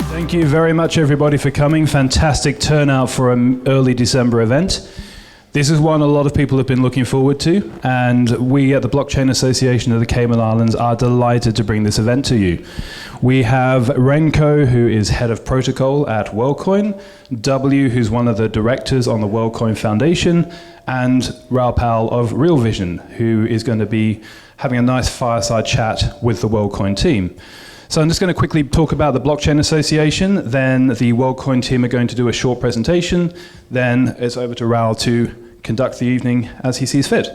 Thank you very much, everybody, for coming. Fantastic turnout for an early December event. This is one a lot of people have been looking forward to, and we at the Blockchain Association of the Cayman Islands are delighted to bring this event to you. We have Renko, who is head of protocol at WorldCoin, W, who's one of the directors on the WorldCoin Foundation, and Raoul Pal of Real Vision, who is going to be having a nice fireside chat with the WorldCoin team. So I'm just going to quickly talk about the Blockchain Association, then the WorldCoin team are going to do a short presentation, then it's over to Raoul to conduct the evening as he sees fit.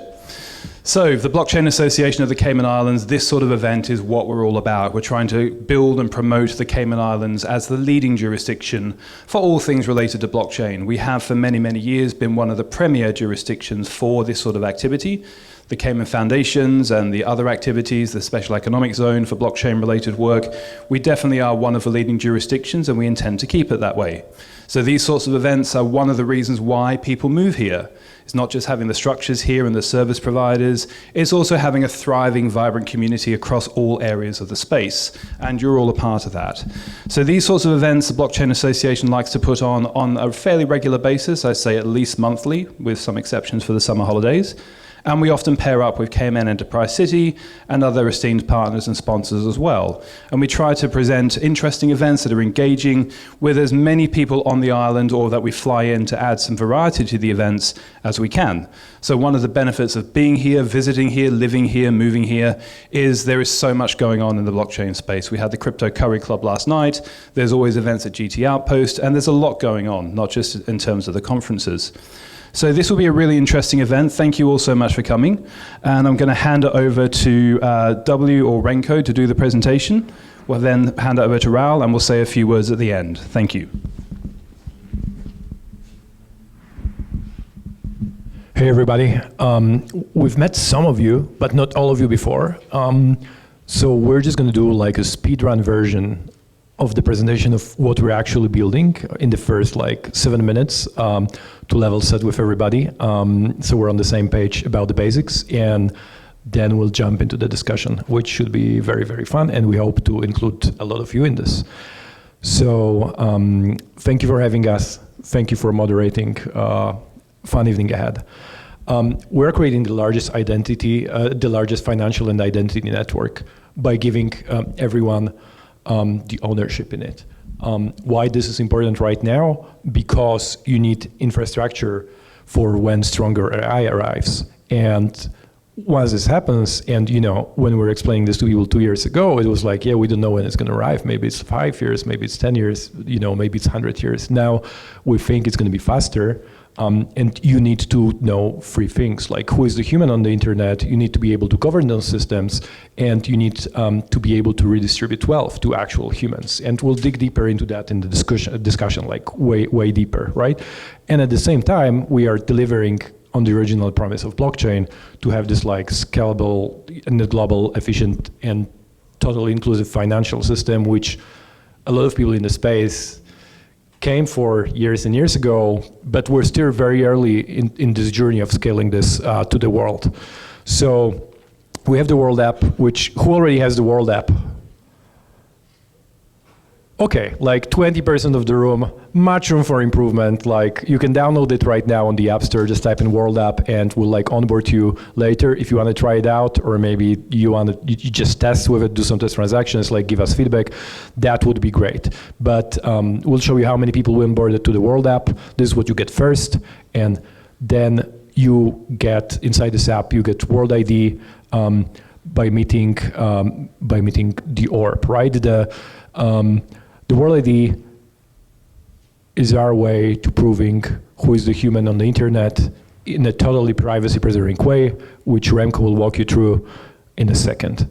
So the Blockchain Association of the Cayman Islands, this sort of event is what we're all about. We're trying to build and promote the Cayman Islands as the leading jurisdiction for all things related to blockchain. We have for many, many years been one of the premier jurisdictions for this sort of activity. The Cayman Foundations and the other activities, the Special Economic Zone for blockchain-related work, we definitely are one of the leading jurisdictions, and we intend to keep it that way. So these sorts of events are one of the reasons why people move here. It's not just having the structures here and the service providers, it's also having a thriving, vibrant community across all areas of the space, and you're all a part of that. So these sorts of events the Blockchain Association likes to put on a fairly regular basis, I say at least monthly, with some exceptions for the summer holidays. And we often pair up with Cayman Enterprise City and other esteemed partners and sponsors as well. And we try to present interesting events that are engaging with as many people on the island, or that we fly in to add some variety to the events as we can. So one of the benefits of being here, visiting here, living here, moving here, is there is so much going on in the blockchain space. We had the Crypto Curry Club last night, there's always events at GT Outpost, and there's a lot going on, not just in terms of the conferences. So this will be a really interesting event. Thank you all so much for coming. And I'm going to hand it over to W or Renko to do the presentation. We'll then hand it over to Raoul, and we'll say a few words at the end. Thank you. Hey, everybody. We've met some of you, but not all of you before. So we're just going to do like a speedrun version of the presentation of what we're actually building in the first 7 minutes to level set with everybody. So we're on the same page about the basics, and then we'll jump into the discussion, which should be very, very fun, and we hope to include a lot of you in this. So thank you for having us. Thank you for moderating. Fun evening ahead. We're creating the largest the largest financial and identity network by giving everyone the ownership in it. Why this is important right now? Because you need infrastructure for when stronger AI arrives. And once this happens, and when we were explaining this to people 2 years ago, it was like, yeah, we don't know when it's going to arrive. Maybe it's 5 years, maybe it's 10 years, maybe it's 100 years. Now we think it's going to be faster. And you need to know 3 things, like who is the human on the internet, you need to be able to govern those systems, and you need to be able to redistribute wealth to actual humans. And we'll dig deeper into that in the discussion like way deeper, right? And at the same time, we are delivering on the original promise of blockchain to have this scalable and global, efficient, and totally inclusive financial system, which a lot of people in the space came for years and years ago, but we're still very early in this journey of scaling this to the world. So we have the World app, who already has the World app? Okay, 20% of the room, much room for improvement. You can download it right now on the App Store, just type in World app, and we'll onboard you later if you want to try it out, or maybe you just test with it, do some test transactions, give us feedback. That would be great. But we'll show you how many people we onboarded to the World app. This is what you get first, and then you get, inside this app, you get World ID by meeting the orb, right? The World ID is our way to proving who is the human on the internet in a totally privacy-preserving way, which Remco will walk you through in a second.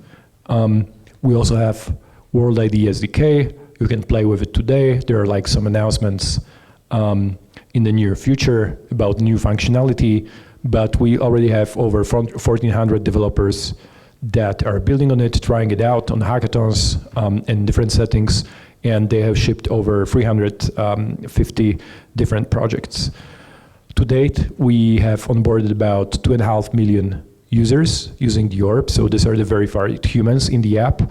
We also have World ID SDK. You can play with it today. There are some announcements in the near future about new functionality, but we already have over 1,400 developers that are building on it, trying it out on hackathons in different settings, and they have shipped over 350 different projects. To date, we have onboarded about 2.5 million users using the orb, so these are the verified humans in the app.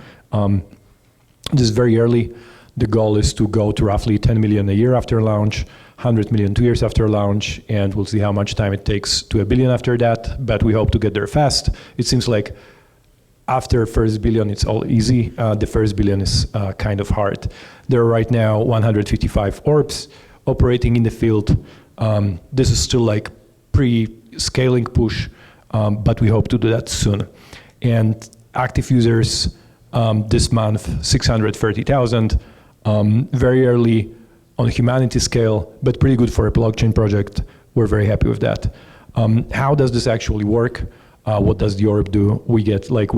This is very early. The goal is to go to roughly 10 million a year after launch, 100 million 2 years after launch, and we'll see how much time it takes to 1 billion after that, but we hope to get there fast. It seems like after first billion, it's all easy. The first billion is kind of hard. There are right now 155 orbs operating in the field. This is still like pre-scaling push, but we hope to do that soon. And active users this month, 630,000, very early on a humanity scale, but pretty good for a blockchain project. We're very happy with that. How does this actually work? What does the orb do? We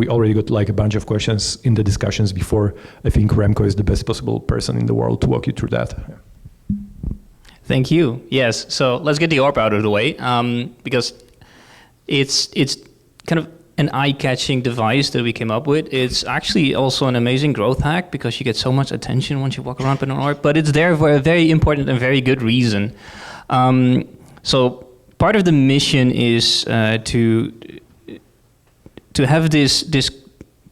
already got like a bunch of questions in the discussions before. I think Remco is the best possible person in the world to walk you through that. Thank you. Yes, so let's get the orb out of the way, because it's kind of an eye-catching device that we came up with. It's actually also an amazing growth hack because you get so much attention once you walk around with an orb, but it's there for a very important and very good reason. So part of the mission is to have this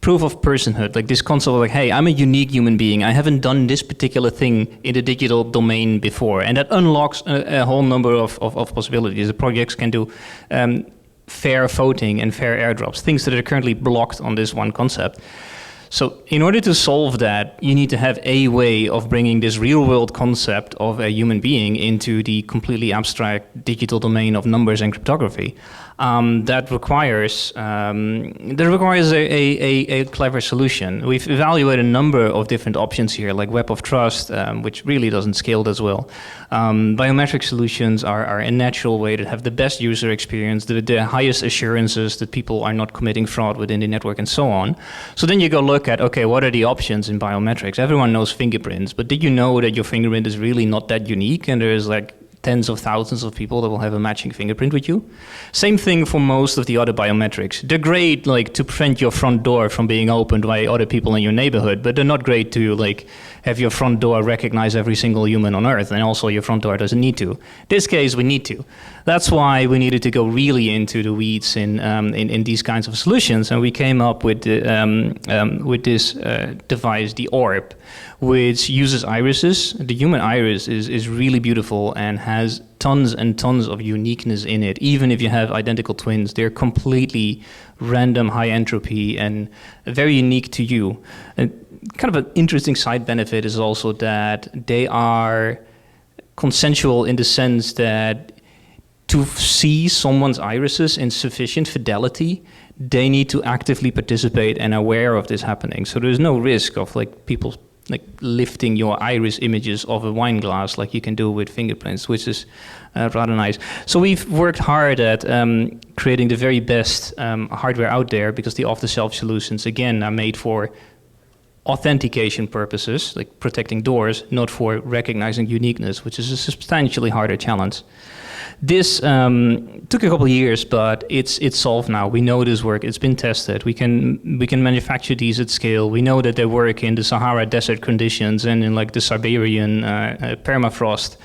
proof of personhood, like this concept of like, hey, I'm a unique human being. I haven't done this particular thing in the digital domain before. And that unlocks a whole number of possibilities. The projects can do fair voting and fair airdrops, things that are currently blocked on this one concept. So in order to solve that, you need to have a way of bringing this real world concept of a human being into the completely abstract digital domain of numbers and cryptography. That requires a clever solution. We've evaluated a number of different options here, like Web of Trust, which really doesn't scale as well. Biometric solutions are a natural way to have the best user experience, the highest assurances that people are not committing fraud within the network, and so on. So then you go look at, okay, what are the options in biometrics? Everyone knows fingerprints, but did you know that your fingerprint is really not that unique, and there's like tens of thousands of people that will have a matching fingerprint with you? Same thing for most of the other biometrics. They're great like to prevent your front door from being opened by other people in your neighborhood, but they're not great to like have your front door recognize every single human on earth, and also your front door doesn't need to. This case, we need to. That's why we needed to go really into the weeds in these kinds of solutions, and we came up with this device, the orb, which uses irises. The human iris is really beautiful and has tons and tons of uniqueness in it. Even if you have identical twins, they're completely random, high entropy, and very unique to you. And kind of an interesting side benefit is also that they are consensual in the sense that to see someone's irises in sufficient fidelity, they need to actively participate and aware of this happening. So there's no risk of like people like lifting your iris images of a wine glass like you can do with fingerprints, which is rather nice. So we've worked hard at creating the very best hardware out there, because the off-the-shelf solutions, again, are made for authentication purposes, like protecting doors, not for recognizing uniqueness, which is a substantially harder challenge. This took a couple of years, but it's solved now. We know this works. It's been tested. We can manufacture these at scale. We know that they work in the Sahara desert conditions and in like the Siberian permafrost.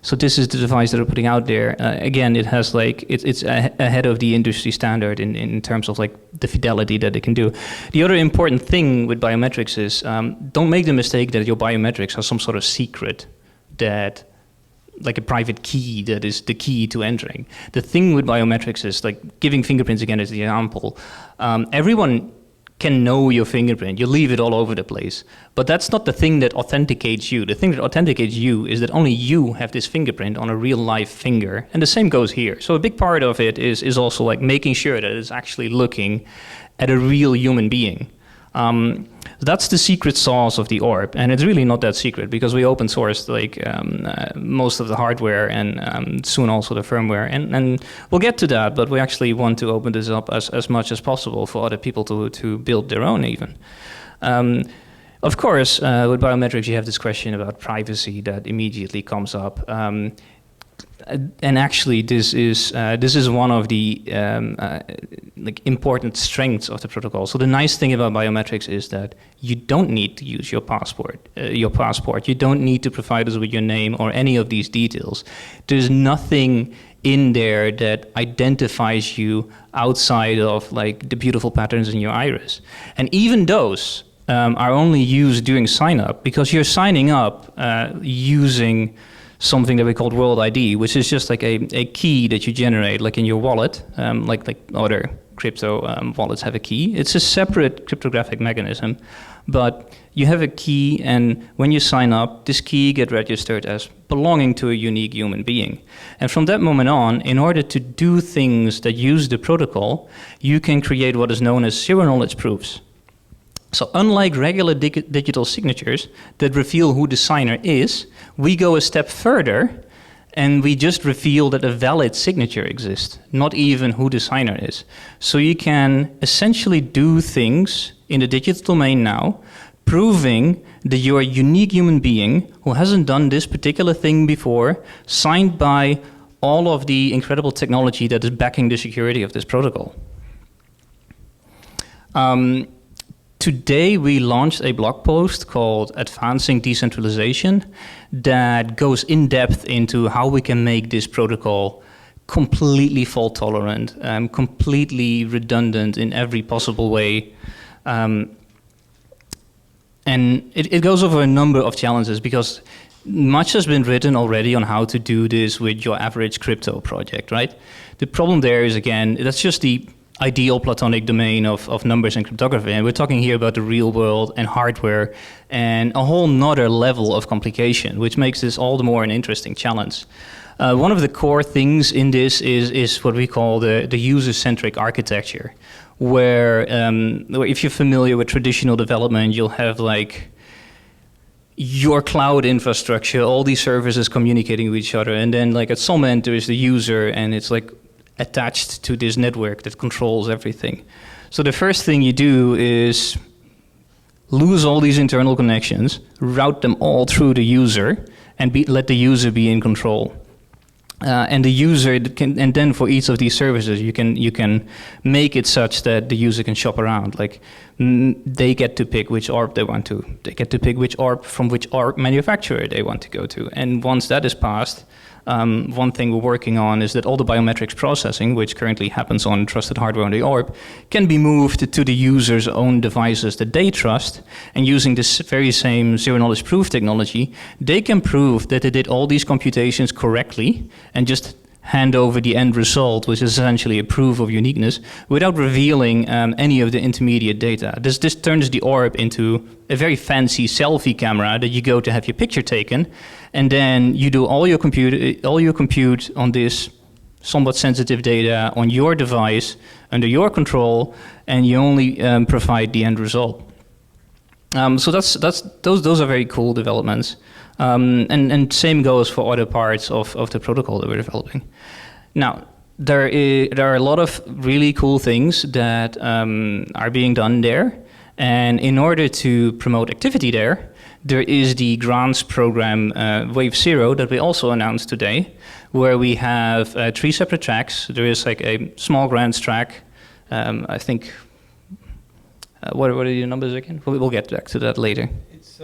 So this is the device that we're putting out there. Again, it has like it's ahead of the industry standard in terms of like the fidelity that it can do. The other important thing with biometrics is don't make the mistake that your biometrics are some sort of secret, that like a private key that is the key to entering. The thing with biometrics is, like giving fingerprints again as the example, everyone can know your fingerprint. You leave it all over the place. But that's not the thing that authenticates you. The thing that authenticates you is that only you have this fingerprint on a real live finger. And the same goes here. So a big part of it is also like making sure that it's actually looking at a real human being. That's the secret sauce of the orb, and it's really not that secret because we open sourced like most of the hardware and soon also the firmware, and we'll get to that, but we actually want to open this up as much as possible for other people to build their own even. Of course, with biometrics you have this question about privacy that immediately comes up. and actually, this is one of the like important strengths of the protocol. So the nice thing about biometrics is that you don't need to use your passport. You don't need to provide us with your name or any of these details. There's nothing in there that identifies you outside of like the beautiful patterns in your iris, and even those are only used during sign up, because you're signing up using something that we call World ID, which is just like a key that you generate, like in your wallet, like other crypto wallets have a key. It's a separate cryptographic mechanism, but you have a key, and when you sign up, this key gets registered as belonging to a unique human being. And from that moment on, in order to do things that use the protocol, you can create what is known as zero-knowledge proofs. So unlike regular digital signatures that reveal who the signer is, we go a step further and we just reveal that a valid signature exists, not even who the signer is. So you can essentially do things in the digital domain now, proving that you're a unique human being who hasn't done this particular thing before, signed by all of the incredible technology that is backing the security of this protocol. Today, we launched a blog post called Advancing Decentralization that goes in depth into how we can make this protocol completely fault tolerant, completely redundant in every possible way. And it goes over a number of challenges, because much has been written already on how to do this with your average crypto project, right? The problem there is, again, that's just the ideal platonic domain of numbers and cryptography, and we're talking here about the real world and hardware and a whole nother level of complication, which makes this all the more an interesting challenge. One of the core things in this is what we call the user-centric architecture, where if you're familiar with traditional development, you'll have like your cloud infrastructure, all these services communicating with each other, and then like at some end there is the user, and it's like attached to this network that controls everything. So the first thing you do is lose all these internal connections, route them all through the user, and let the user be in control. And the user can, and then for each of these services, you can make it such that the user can shop around. Like they get to pick which ARP they want to. They get to pick which ARP from which ARP manufacturer they want to go to. And once that is passed, one thing we're working on is that all the biometrics processing, which currently happens on trusted hardware on the ARP, can be moved to the user's own devices that they trust. And using this very same zero-knowledge proof technology, they can prove that they did all these computations correctly and just hand over the end result, which is essentially a proof of uniqueness, without revealing any of the intermediate data. This turns the ARP into a very fancy selfie camera that you go to have your picture taken, and then you do all your compute on this somewhat sensitive data on your device under your control, and you only provide the end result. So those are very cool developments. And same goes for other parts of the protocol that we're developing. Now, there are a lot of really cool things that are being done there. And in order to promote activity there is the grants program Wave 0 that we also announced today, where we have 3 separate tracks. There is like a small grants track. I think, what are the numbers again? We'll get back to that later. It's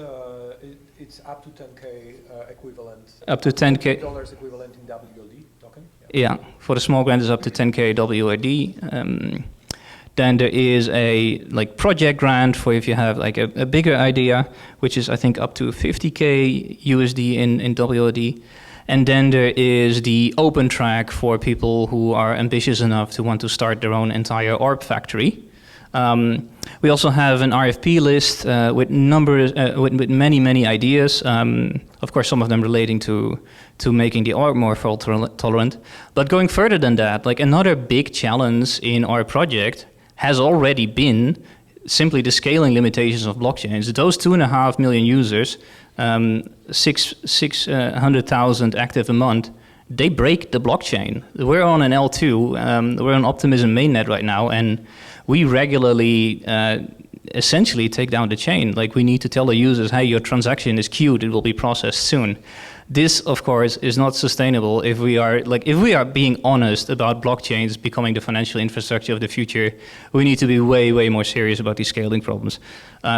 up to 10K equivalent. Up to 10K dollars equivalent in WLD token. Yeah, for the small grant is up to 10K WLD. Then there is a like project grant for if you have like a bigger idea, which is I think up to 50K USD in WLD. And then there is the open track for people who are ambitious enough to want to start their own entire ARP factory. We also have an RFP list with many ideas. Of course, some of them relating to making the ARP more fault tolerant. But going further than that, like another big challenge in our project has already been simply the scaling limitations of blockchains. Those 2.5 million users, 600,000 active a month, they break the blockchain. We're on an L2, we're on Optimism mainnet right now, and we regularly essentially take down the chain. Like we need to tell the users, hey, your transaction is queued, it will be processed soon. This, of course, is not sustainable if we are being honest about blockchains becoming the financial infrastructure of the future. We need to be way, way more serious about these scaling problems.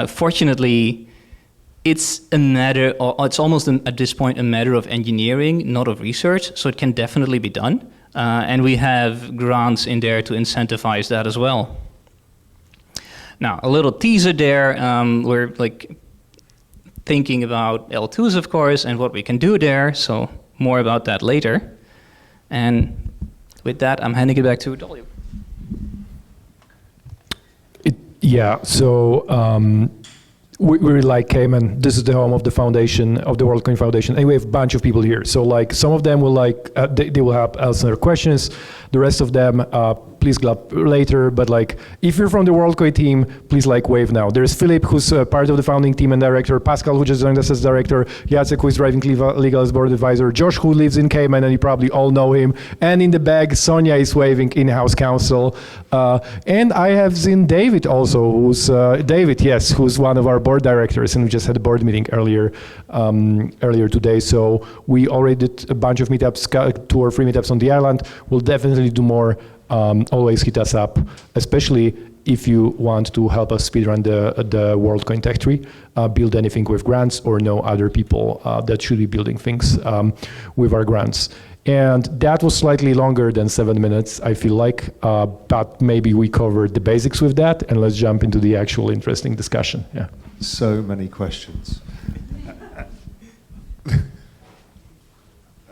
Fortunately, it's almost at this point a matter of engineering, not of research, so it can definitely be done. And we have grants in there to incentivize that as well. Now, a little teaser there. We're thinking about L2s, of course, and what we can do there. So more about that later. And with that, I'm handing it back to Dolly. We really like Cayman. This is the home of the foundation, of the WorldCoin Foundation, and we have a bunch of people here. So some of them will they will have answer questions. The rest of them, please clap later. But if you're from the WorldCoin team, please wave now. There's Philip, who's part of the founding team and director. Pascal, who just joined us as director. Jacek, who is driving legal as board advisor. Josh, who lives in Cayman, and you probably all know him. And in the back, Sonia is waving, in-house counsel. And I have seen David also, who's who's one of our board directors, and we just had a board meeting earlier today. So we already did a bunch of meetups, 2 or 3 meetups on the island. We'll definitely do more. Always hit us up, especially if you want to help us speedrun the WorldCoin Tech Tree, build anything with grants, or know other people that should be building things with our grants. And that was slightly longer than 7 minutes, I feel like, but maybe we covered the basics with that, and let's jump into the actual interesting discussion. Yeah. So many questions.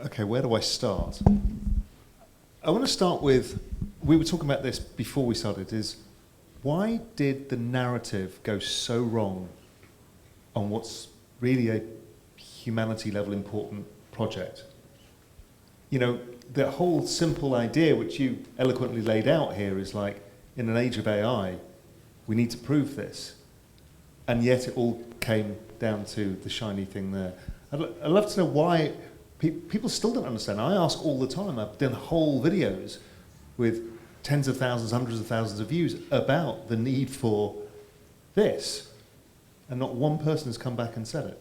Okay, where do I start? I want to start with, we were talking about this before we started, is why did the narrative go so wrong on what's really a humanity level important project? You know, the whole simple idea which you eloquently laid out here is in an age of AI, we need to prove this. And yet it all came down to the shiny thing there. I'd love to know why people still don't understand. I ask all the time. I've done whole videos with tens of thousands, hundreds of thousands of views about the need for this. And not one person has come back and said it.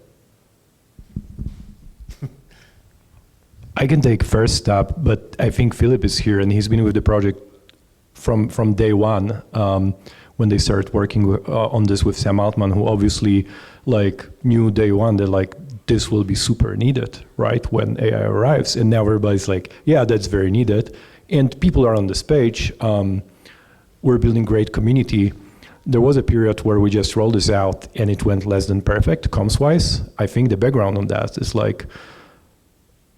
I can take first step, but I think Philip is here, and he's been with the project from day one, when they started working on this with Sam Altman, who obviously knew day one that this will be super needed, right, when AI arrives. And now everybody's yeah, that's very needed. And people are on this page. We're building great community. There was a period where we just rolled this out and it went less than perfect, comms-wise. I think the background on that is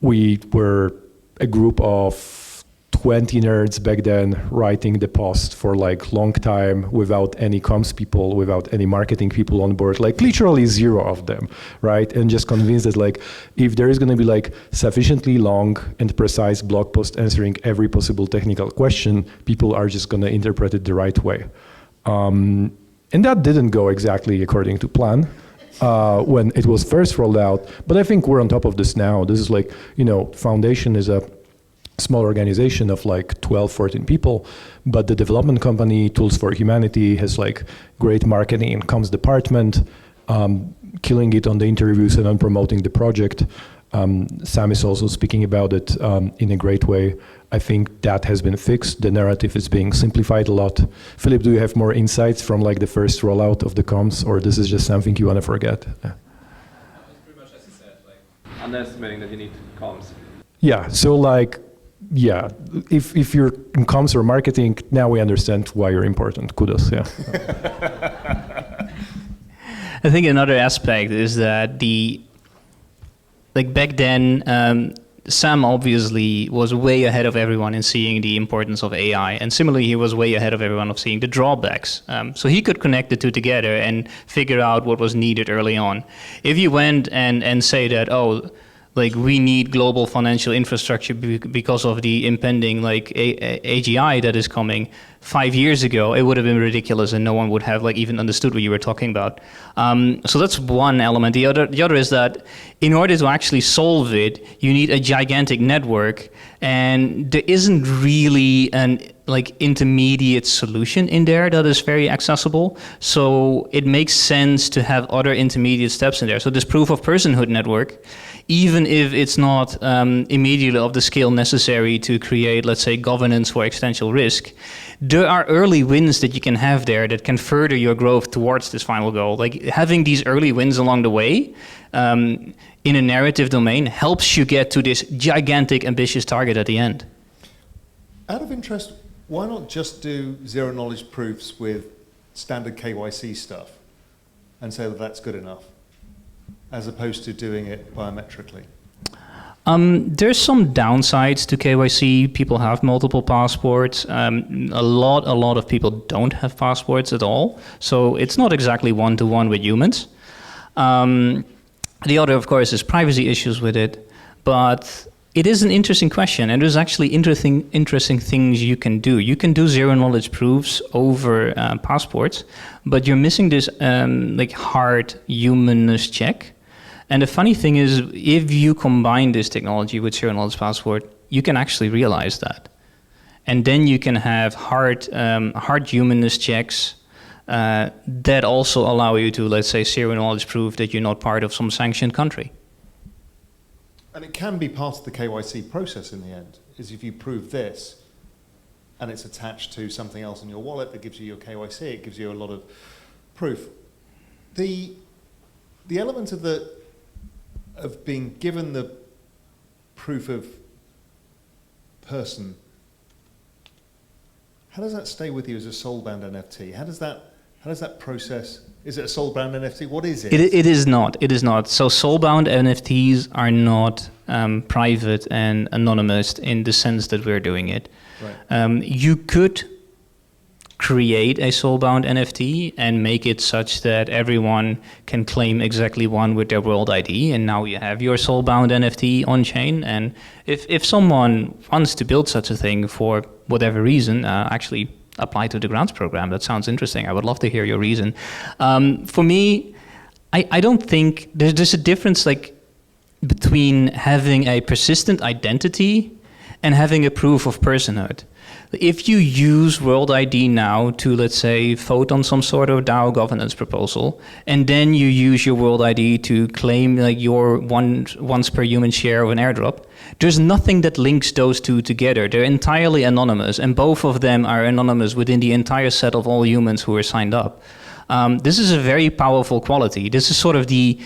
we were a group of 20 nerds back then writing the post for long time without any comms people, without any marketing people on board, literally 0 of them, right? And just convinced that if there is going to be sufficiently long and precise blog post answering every possible technical question, people are just going to interpret it the right way. And that didn't go exactly according to plan when it was first rolled out, but I think we're on top of this now. This is Foundation is a small organization of 12, 14 people, but the development company, Tools for Humanity, has great marketing and comms department, killing it on the interviews and on promoting the project. Sam is also speaking about it in a great way. I think that has been fixed. The narrative is being simplified a lot. Philip, do you have more insights from the first rollout of the comms, or this is just something you want to forget? It's pretty much as you said, underestimating that you need comms. Yeah, so yeah, if you're in comms or marketing, now we understand why you're important. Kudos, yeah. I think another aspect is that back then, Sam obviously was way ahead of everyone in seeing the importance of AI, and similarly, he was way ahead of everyone of seeing the drawbacks. So he could connect the two together and figure out what was needed early on. If you went and say that, we need global financial infrastructure because of the impending AGI that is coming 5 years ago, it would have been ridiculous and no one would have even understood what you were talking about. So that's one element. The other is that in order to actually solve it, you need a gigantic network, and there isn't really an like intermediate solution in there that is very accessible. So it makes sense to have other intermediate steps in there. So this proof of personhood network, even if it's not immediately of the scale necessary to create, let's say, governance for existential risk, there are early wins that you can have there that can further your growth towards this final goal. Like having these early wins along the way in a narrative domain helps you get to this gigantic, ambitious target at the end. Out of interest, why not just do zero knowledge proofs with standard KYC stuff and say that that's good enough, as opposed to doing it biometrically? There's some downsides to KYC. People have multiple passports. A lot of people don't have passports at all. So it's not exactly one-to-one with humans. The other, of course, is privacy issues with it. But it is an interesting question, and there's actually interesting things you can do. You can do zero-knowledge proofs over passports, but you're missing this like hard humanness check. And the funny thing is, if you combine this technology with zero-knowledge passport, you can actually realize that. And then you can have hard humanness checks that also allow you to, let's say, zero-knowledge proof that you're not part of some sanctioned country. And it can be part of the KYC process in the end, is if you prove this and it's attached to something else in your wallet that gives you your KYC, it gives you a lot of proof. The element of being given the proof of person, how does that stay with you as a soul-bound NFT? How does that process? Is it a soul-bound NFT? What is it? It is not. It is not. So soul-bound NFTs are not private and anonymous in the sense that we're doing it. Right. You could create a soul-bound NFT and make it such that everyone can claim exactly one with their world ID, and now you have your soul-bound NFT on-chain. And if someone wants to build such a thing for whatever reason, actually apply to the grants program. That sounds interesting. I would love to hear your reason. For me, I don't think there's a difference like between having a persistent identity and having a proof of personhood. If you use World ID now to, let's say, vote on some sort of DAO governance proposal, and then you use your World ID to claim like your once per human share of an airdrop, there's nothing that links those two together. They're entirely anonymous, and both of them are anonymous within the entire set of all humans who are signed up. This is a very powerful quality. This is sort of the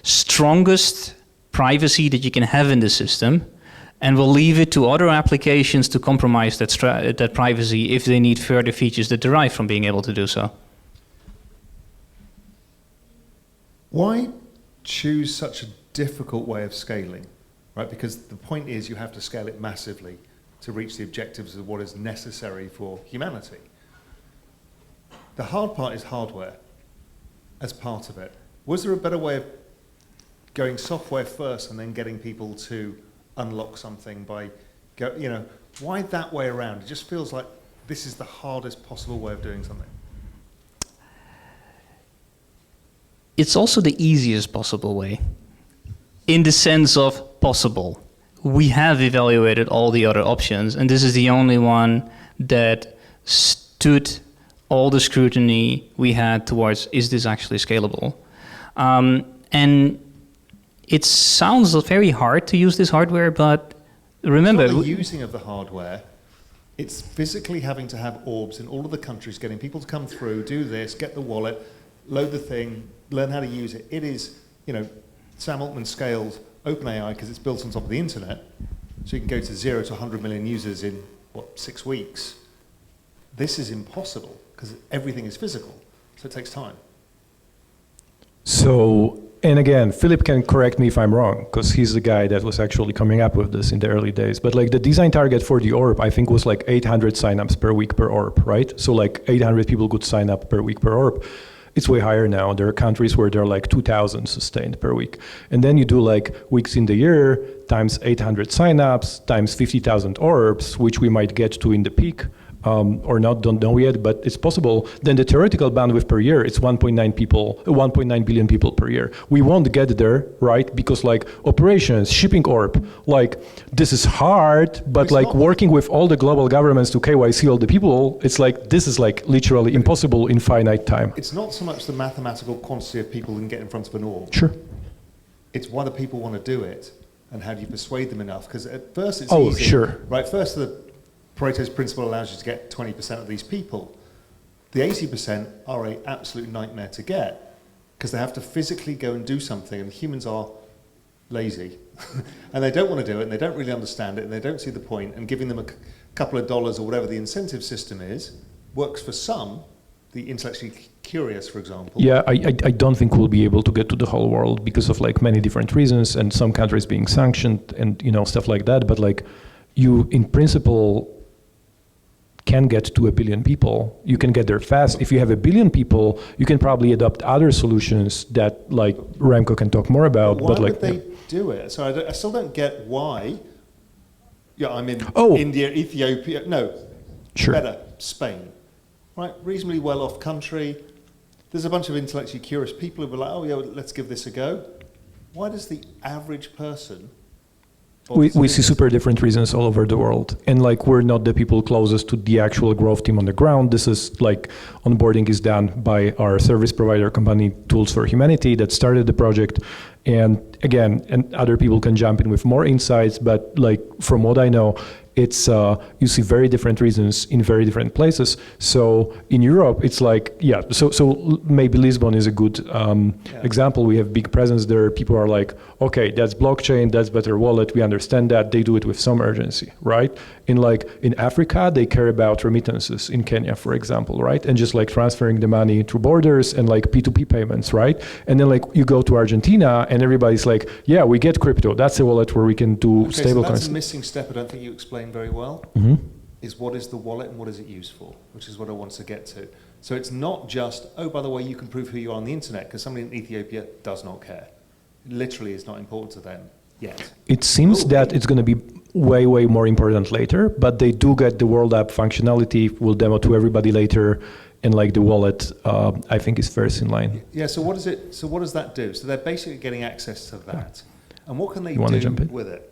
strongest privacy that you can have in the system, and we'll leave it to other applications to compromise that privacy if they need further features that derive from being able to do so. Why choose such a difficult way of scaling, right? Because the point is you have to scale it massively to reach the objectives of what is necessary for humanity. The hard part is hardware as part of it. Was there a better way of going software first and then getting people to unlock something by, why that way around? It just feels like this is the hardest possible way of doing something. It's also the easiest possible way, in the sense of possible. We have evaluated all the other options, and this is the only one that stood all the scrutiny we had towards, is this actually scalable? And it sounds very hard to use this hardware, but remember... It's not the using of the hardware. It's physically having to have orbs in all of the countries, getting people to come through, do this, get the wallet, load the thing, learn how to use it. It is, Sam Altman scaled OpenAI because it's built on top of the internet, so you can go to 0 to 100 million users in, 6 weeks. This is impossible because everything is physical, so it takes time. So, and again, Philip can correct me if I'm wrong, because he's the guy that was actually coming up with this in the early days. But like the design target for the orb, I think was like 800 signups per week per orb, right? So like 800 people could sign up per week per orb. It's way higher now. There are countries where there are like 2,000 sustained per week. And then you do like weeks in the year times 800 signups times 50,000 orbs, which we might get to in the peak. or not, don't know yet, but it's possible, then the theoretical bandwidth per year is 1.9 billion people per year. We won't get there, right? Because like operations, shipping orb, like this is hard, but like working with all the global governments to KYC all the people, it's like, this is like literally impossible in finite time. It's not so much the mathematical quantity of people who can get in front of an orb. Sure. It's why the people want to do it, and how do you persuade them enough? Because at first it's Oh, easy. sure. Right, first the Pareto's principle allows you to get 20% of these people. The 80% are an absolute nightmare to get, because they have to physically go and do something, and humans are lazy. And they don't want to do it, and they don't really understand it, and they don't see the point, and giving them a couple of dollars or whatever the incentive system is, works for some, the intellectually curious, for example. Yeah, I don't think we'll be able to get to the whole world because of like many different reasons, and some countries being sanctioned and stuff like that. But like you, in principle, can get to 1 billion people. You can get there fast. If you have 1 billion people, you can probably adopt other solutions that like Remco can talk more about. Why but like, would they do it? So I still don't get why. Yeah, I'm in Oh. India, Ethiopia. No, Sure. better, Spain. Right, reasonably well-off country. There's a bunch of intellectually curious people who are like, oh yeah, well, let's give this a go. Why does the average person... We see super different reasons all over the world. And like, we're not the people closest to the actual growth team on the ground. This is like, onboarding is done by our service provider company, Tools for Humanity, that started the project. And again, and other people can jump in with more insights, but like, from what I know, it's you see very different reasons in very different places. So in Europe, it's like, yeah, so maybe Lisbon is a good example. We have big presence there. People are like, okay, that's blockchain, that's better wallet. We understand that. They do it with some urgency, right? In Africa, they care about remittances in Kenya, for example, right? And just like transferring the money through borders and like P2P payments, right? And then like you go to Argentina and everybody's like, yeah, we get crypto. That's a wallet where we can do Okay, stable so that's coins. a missing step I don't think you explained very well, Mm-hmm. is what is the wallet and what is it used for, which is what I want to get to. So it's not just, oh, by the way, you can prove who you are on the internet, because somebody in Ethiopia does not care. It literally is not important to them yet. It seems that it's going to be way, way more important later, but they do get the World App functionality. We'll demo to everybody later, and like the wallet, I think is first in line. Yeah, so what does that do? So they're basically getting access to that. And what can they You wanna do jump in? with it?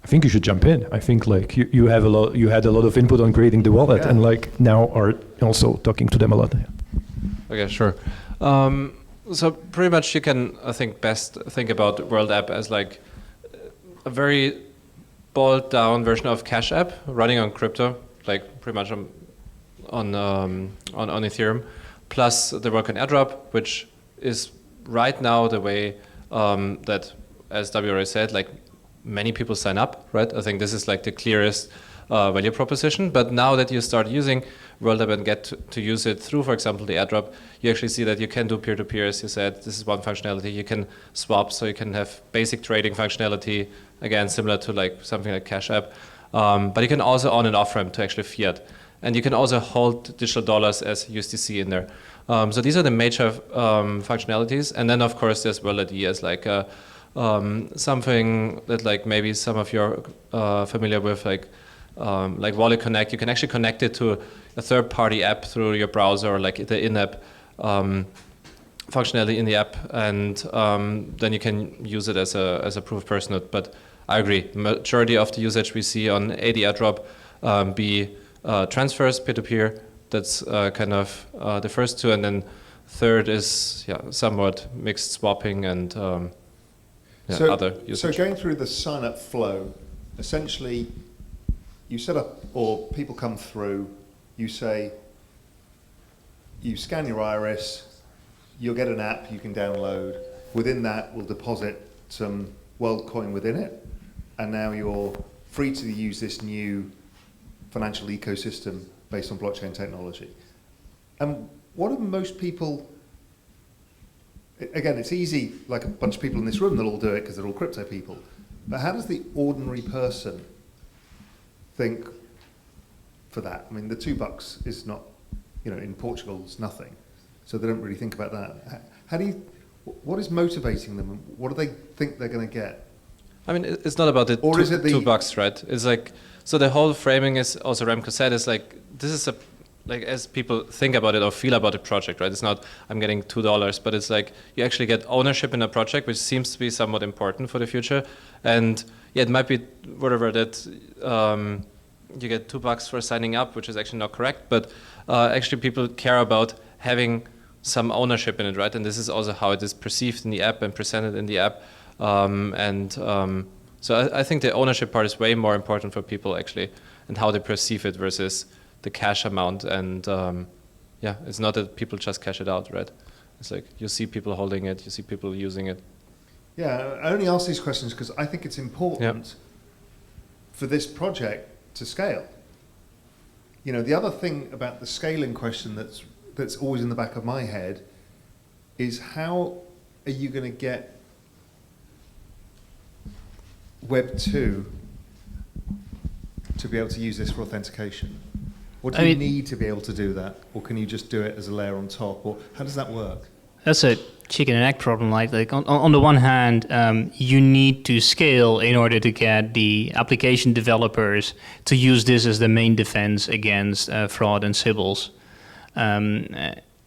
I think you should jump in. I think like you had a lot of input on creating the wallet, Yeah. and like now are also talking to them a lot. Okay, sure. So pretty much you can, I think, best think about World App as like a very boiled down version of Cash App running on crypto, like pretty much on Ethereum, plus the work on airdrop, which is right now the way that, as W already said, like many people sign up, right? I think this is like the clearest value proposition. But now that you start using World App and get to use it through, for example, the airdrop, you actually see that you can do peer-to-peer, as you said. This is one functionality. You can swap, so you can have basic trading functionality, again, similar to like something like Cash App. But you can also on and off ramp to actually fiat. And you can also hold digital dollars as USDC in there. So these are the major functionalities. And then, of course, there's World ID as like something that like maybe some of you are familiar with, like Wallet Connect. You can actually connect it to a third-party app through your browser, or like the in-app functionality in the app, and then you can use it as a proof of personhood. But I agree, majority of the usage we see on AD airdrop be transfers peer-to-peer. That's kind of the first two, and then third is somewhat mixed swapping and other usage. So going through the sign-up flow, essentially, you set up, or people come through, you say, you scan your iris, you'll get an app you can download. Within that, we'll deposit some WorldCoin within it, and now you're free to use this new financial ecosystem based on blockchain technology. And what do most people, again, it's easy, like a bunch of people in this room, they'll all do it because they're all crypto people, but how does the ordinary person think for that? I mean, the $2 is not, in Portugal, it's nothing. So they don't really think about that. What is motivating them? What do they think they're going to get? I mean, it's not about the Or is it the- $2, right? It's like, so the whole framing is, also Remco said, is like, this is a, like, as people think about it or feel about a project, right? It's not, I'm getting $2, but it's like, you actually get ownership in a project, which seems to be somewhat important for the future. And yeah, it might be whatever that, you get $2 for signing up, which is actually not correct, but actually people care about having some ownership in it, right? And this is also how it is perceived in the app and presented in the app. So I think the ownership part is way more important for people actually, and how they perceive it versus the cash amount. And yeah, it's not that people just cash it out, right? It's like you see people holding it, you see people using it. Yeah, I only ask these questions because I think it's important for this project to scale. You know, the other thing about the scaling question that's always in the back of my head is how are you going to get Web 2 to be able to use this for authentication? What do you need to be able to do that? Or can you just do it as a layer on top? Or how does that work? That's a chicken and egg problem, right? Like on the one hand, you need to scale in order to get the application developers to use this as the main defense against fraud and Sybils.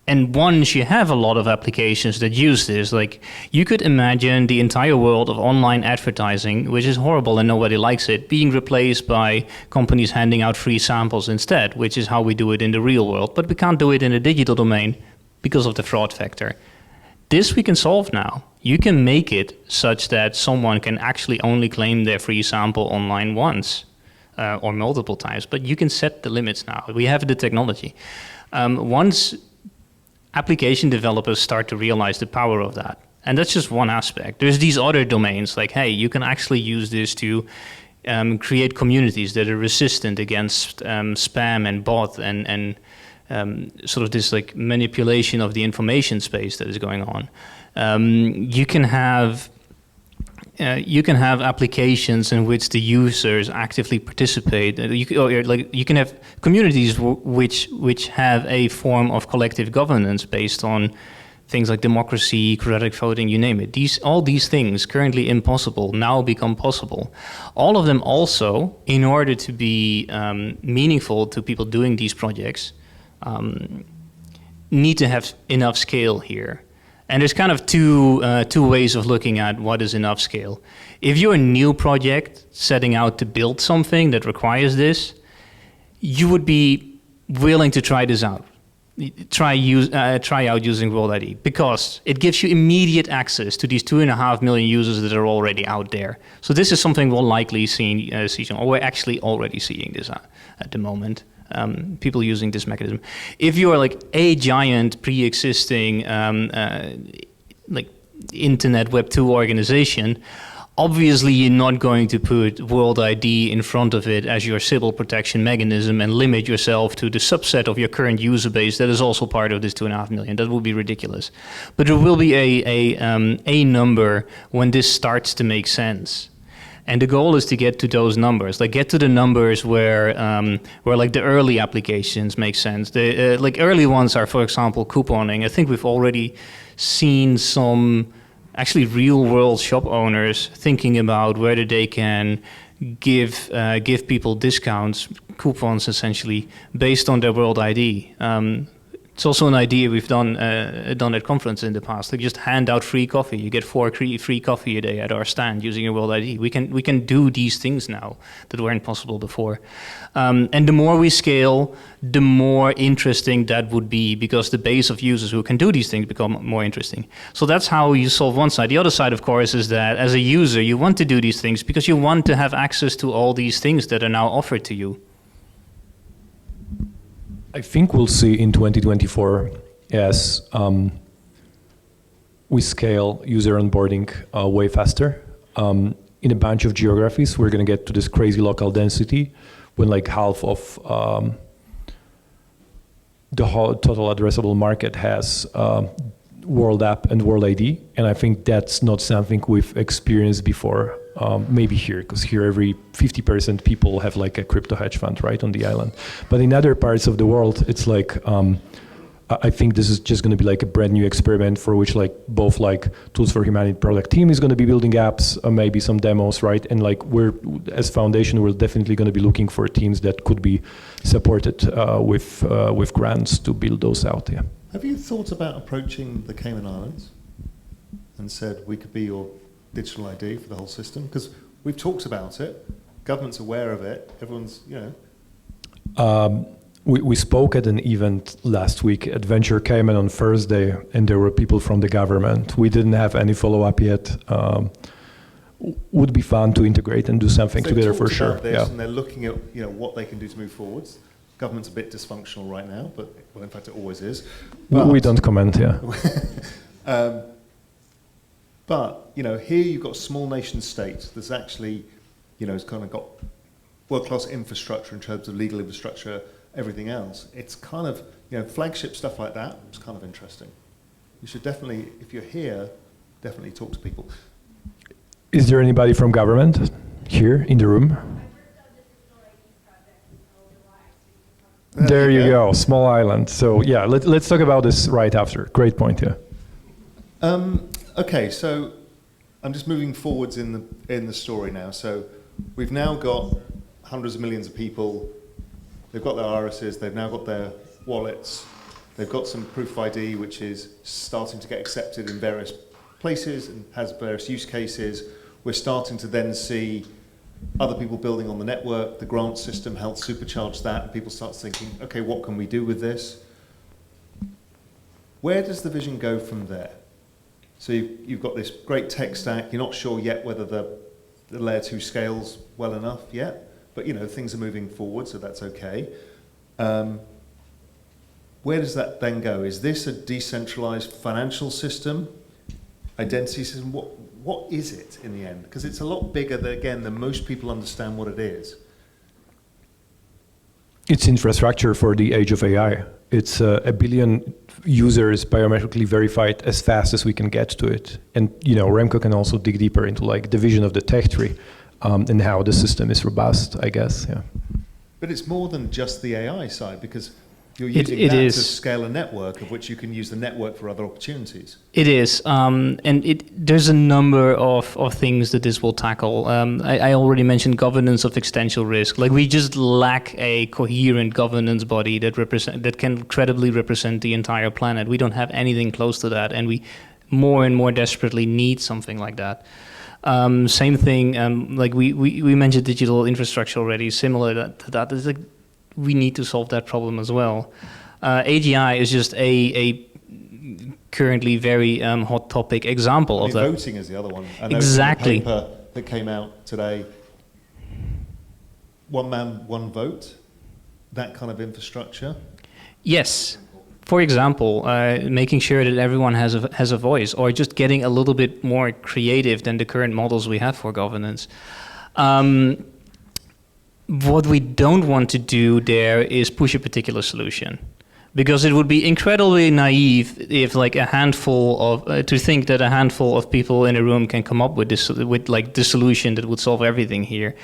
And once you have a lot of applications that use this, like you could imagine the entire world of online advertising, which is horrible and nobody likes it, being replaced by companies handing out free samples instead, which is how we do it in the real world. But we can't do it in the digital domain because of the fraud factor. This we can solve now. You can make it such that someone can actually only claim their free sample online once or multiple times, but you can set the limits now. We have the technology. Once application developers start to realize the power of that, and that's just one aspect. There's these other domains like, hey, you can actually use this to create communities that are resistant against spam and bot and sort of this like manipulation of the information space that is going on. You can have applications in which the users actively participate. You can have communities which have a form of collective governance based on things like democracy, quadratic voting, you name it. All these things currently impossible now become possible. All of them also, in order to be meaningful to people doing these projects, need to have enough scale here. And there's kind of two ways of looking at what is enough scale. If you're a new project setting out to build something that requires this, you would be willing to try this out. Try out using World ID because it gives you immediate access to these 2.5 million users that are already out there. So this is something we'll likely see, or we're actually already seeing this at the moment. People using this mechanism. If you are like a giant pre-existing like internet Web 2 organization, obviously you're not going to put World ID in front of it as your Sybil protection mechanism and limit yourself to the subset of your current user base that is also part of this 2.5 million. That would be ridiculous. But there will be a number when this starts to make sense. And the goal is to get to those numbers, like get to the numbers where like the early applications make sense. The like early ones are, for example, couponing. I think we've already seen some actually real-world shop owners thinking about whether they can give people discounts, coupons essentially, based on their World ID. It's also an idea we've done at conference in the past. Like just hand out free coffee. You get 4 free coffee a day at our stand using your World ID. We can do these things now that weren't possible before. And the more we scale, the more interesting that would be because the base of users who can do these things become more interesting. So that's how you solve one side. The other side, of course, is that as a user, you want to do these things because you want to have access to all these things that are now offered to you. I think we'll see in 2024 as we scale user onboarding way faster. In a bunch of geographies, we're going to get to this crazy local density when like half of the whole total addressable market has World App and World ID. And I think that's not something we've experienced before. Maybe here, because here every 50% people have like a crypto hedge fund, right, on the island. But in other parts of the world, it's like I think this is just going to be like a brand new experiment for which like both like Tools for Humanity product team is going to be building apps, maybe some demos, right? And like we're, as foundation, we're definitely going to be looking for teams that could be supported with grants to build those out. Yeah. Have you thought about approaching the Cayman Islands and said we could be your digital ID for the whole system? Because we've talked about it, government's aware of it, everyone's, you know. We spoke at an event last week at Venture Cayman on Thursday, and there were people from the government. We didn't have any follow-up yet. Would be fun to integrate and do something So together they've for talked sure. about this, Yeah. and they're looking at, you know, what they can do to move forwards. Government's a bit dysfunctional right now, but well, in fact, it always is. We don't comment. Yeah. But you know, here you've got a small nation state that's actually, you know, has kind of got world-class infrastructure in terms of legal infrastructure, everything else. It's kind of, you know, flagship stuff like that. It's kind of interesting. You should definitely, if you're here, definitely talk to people. Is there anybody from government here in the room? There you go, small island. So yeah, let's talk about this right after. Great point, yeah. Okay, so I'm just moving forwards in the story now. So we've now got hundreds of millions of people. They've got their irises. They've now got their wallets. They've got some proof of ID, which is starting to get accepted in various places and has various use cases. We're starting to then see other people building on the network. The grant system helps supercharge that, and people start thinking, okay, what can we do with this? Where does the vision go from there? So you've got this great tech stack. You're not sure yet whether the layer 2 scales well enough yet, but you know, things are moving forward, so that's okay. Where does that then go? Is this a decentralized financial system, identity system? What is it in the end? Because it's a lot bigger than most people understand what it is. It's infrastructure for the age of AI. It's a billion users biometrically verified as fast as we can get to it. And you know, Remco can also dig deeper into like the vision of the tech tree and how the system is robust, I guess. Yeah. But it's more than just the AI side, because you're using that to scale a network of which you can use the network for other opportunities. It is, and there's a number of things that this will tackle. I already mentioned governance of existential risk. Like, we just lack a coherent governance body that can credibly represent the entire planet. We don't have anything close to that, and we more and more desperately need something like that. Same thing, like we mentioned digital infrastructure already, similar to that. It's like, we need to solve that problem as well. AGI is just a currently very hot topic example of that. Voting is the other one. I know Exactly. the paper that came out today, one man, one vote, that kind of infrastructure. Yes. For example, making sure that everyone has a voice, or just getting a little bit more creative than the current models we have for governance. What we don't want to do there is push a particular solution, because it would be incredibly naive if like a handful of to think that a handful of people in a room can come up with this, with like the solution that would solve everything here.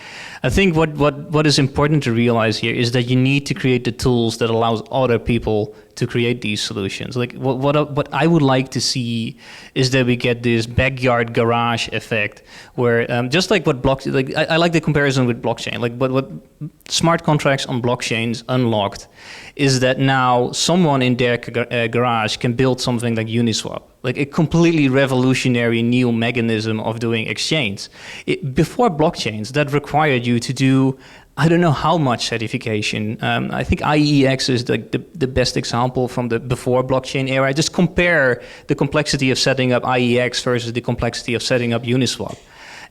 I think what is important to realize here is that you need to create the tools that allows other people to create these solutions. Like what I would like to see is that we get this backyard garage effect, where just like what blockchain, like I like the comparison with blockchain. Like what smart contracts on blockchains unlocked is that now someone in their garage can build something like Uniswap, like a completely revolutionary new mechanism of doing exchange. Before blockchains, that required you to do, I don't know how much certification. I think IEX is the best example from the before blockchain era. Just compare the complexity of setting up IEX versus the complexity of setting up Uniswap.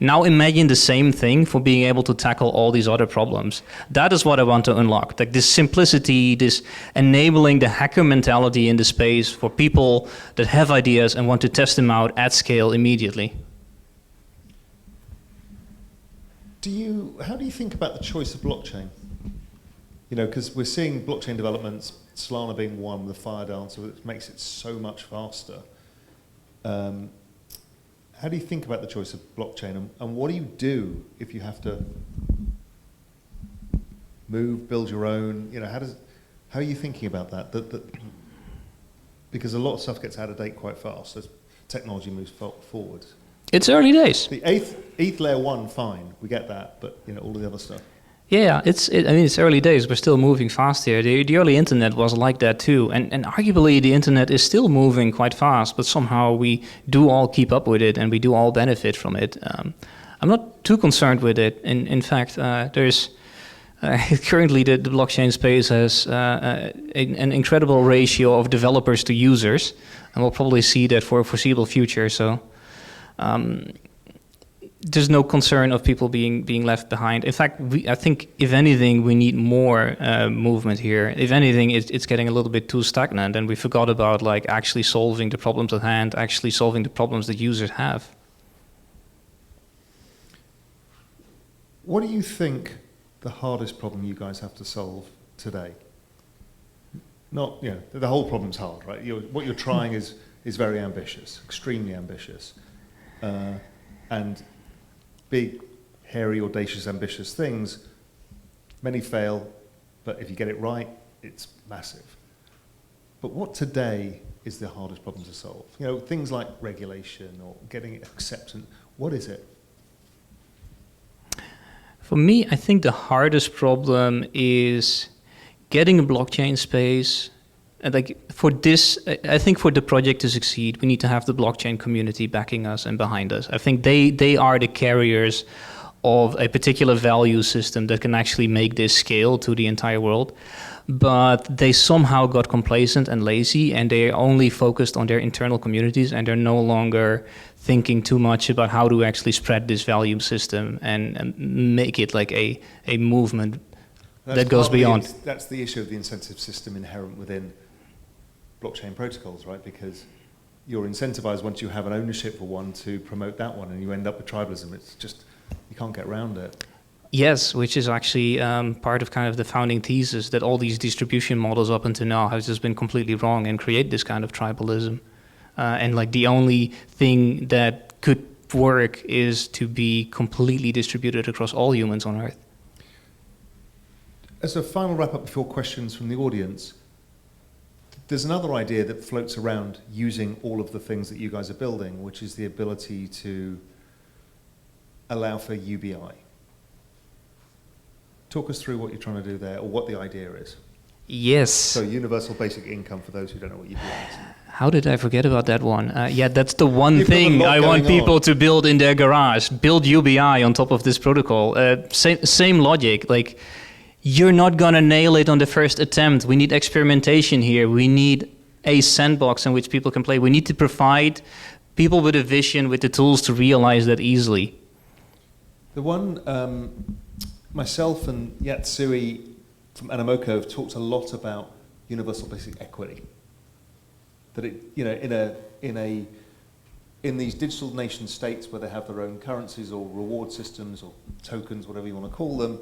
Now imagine the same thing for being able to tackle all these other problems. That is what I want to unlock. Like this simplicity, this enabling the hacker mentality in the space for people that have ideas and want to test them out at scale immediately. How do you think about the choice of blockchain? You know, because we're seeing blockchain developments, Solana being one, the Firedancer, which makes it so much faster. How do you think about the choice of blockchain, and what do you do if you have to build your own? You know, how are you thinking about that? Because a lot of stuff gets out of date quite fast as technology moves forward. It's early days. The ETH layer 1, fine, we get that, but all of the other stuff. Yeah, I mean, it's early days. We're still moving fast here. The early internet was like that too. And arguably, the internet is still moving quite fast, but somehow we do all keep up with it and we do all benefit from it. I'm not too concerned with it. In fact, there's currently the blockchain space has an incredible ratio of developers to users, and we'll probably see that for a foreseeable future. So there's no concern of people being left behind. In fact, I think if anything, we need more movement here. If anything, it's getting a little bit too stagnant, and we forgot about like actually solving the problems at hand, actually solving the problems that users have. What do you think the hardest problem you guys have to solve today? Not, the whole problem's hard, right? What you're trying is very ambitious, extremely ambitious. And big, hairy, audacious, ambitious things, many fail, but if you get it right, it's massive. But what today is the hardest problem to solve? Things like regulation or getting acceptance, what is it? For me, I think the hardest problem is getting a blockchain space. Like for this, I think for the project to succeed, we need to have the blockchain community backing us and behind us. I think they are the carriers of a particular value system that can actually make this scale to the entire world. But they somehow got complacent and lazy, and they only focused on their internal communities, and they're no longer thinking too much about how to actually spread this value system and make it like a movement that goes beyond. That's the issue of the incentive system inherent within blockchain protocols, right? Because you're incentivized once you have an ownership for one to promote that one, and you end up with tribalism. It's just, you can't get around it. Yes, which is actually part of kind of the founding thesis that all these distribution models up until now have just been completely wrong and create this kind of tribalism. And like the only thing that could work is to be completely distributed across all humans on Earth. As a final wrap up before questions from the audience, there's another idea that floats around using all of the things that you guys are building, which is the ability to allow for UBI. Talk us through what you're trying to do there, or what the idea is. Yes. So universal basic income for those who don't know what UBI is. How did I forget about that one? Yeah, that's the one You've got a thing lot I want going people on. to build in their garage. Build UBI on top of this protocol. Same logic. Like, you're not going to nail it on the first attempt. We need experimentation here. We need a sandbox in which people can play. We need to provide people with a vision, with the tools to realize that easily. The one, myself and Yatsui from Animoco have talked a lot about universal basic equity. That it, in these digital nation states where they have their own currencies or reward systems or tokens, whatever you want to call them,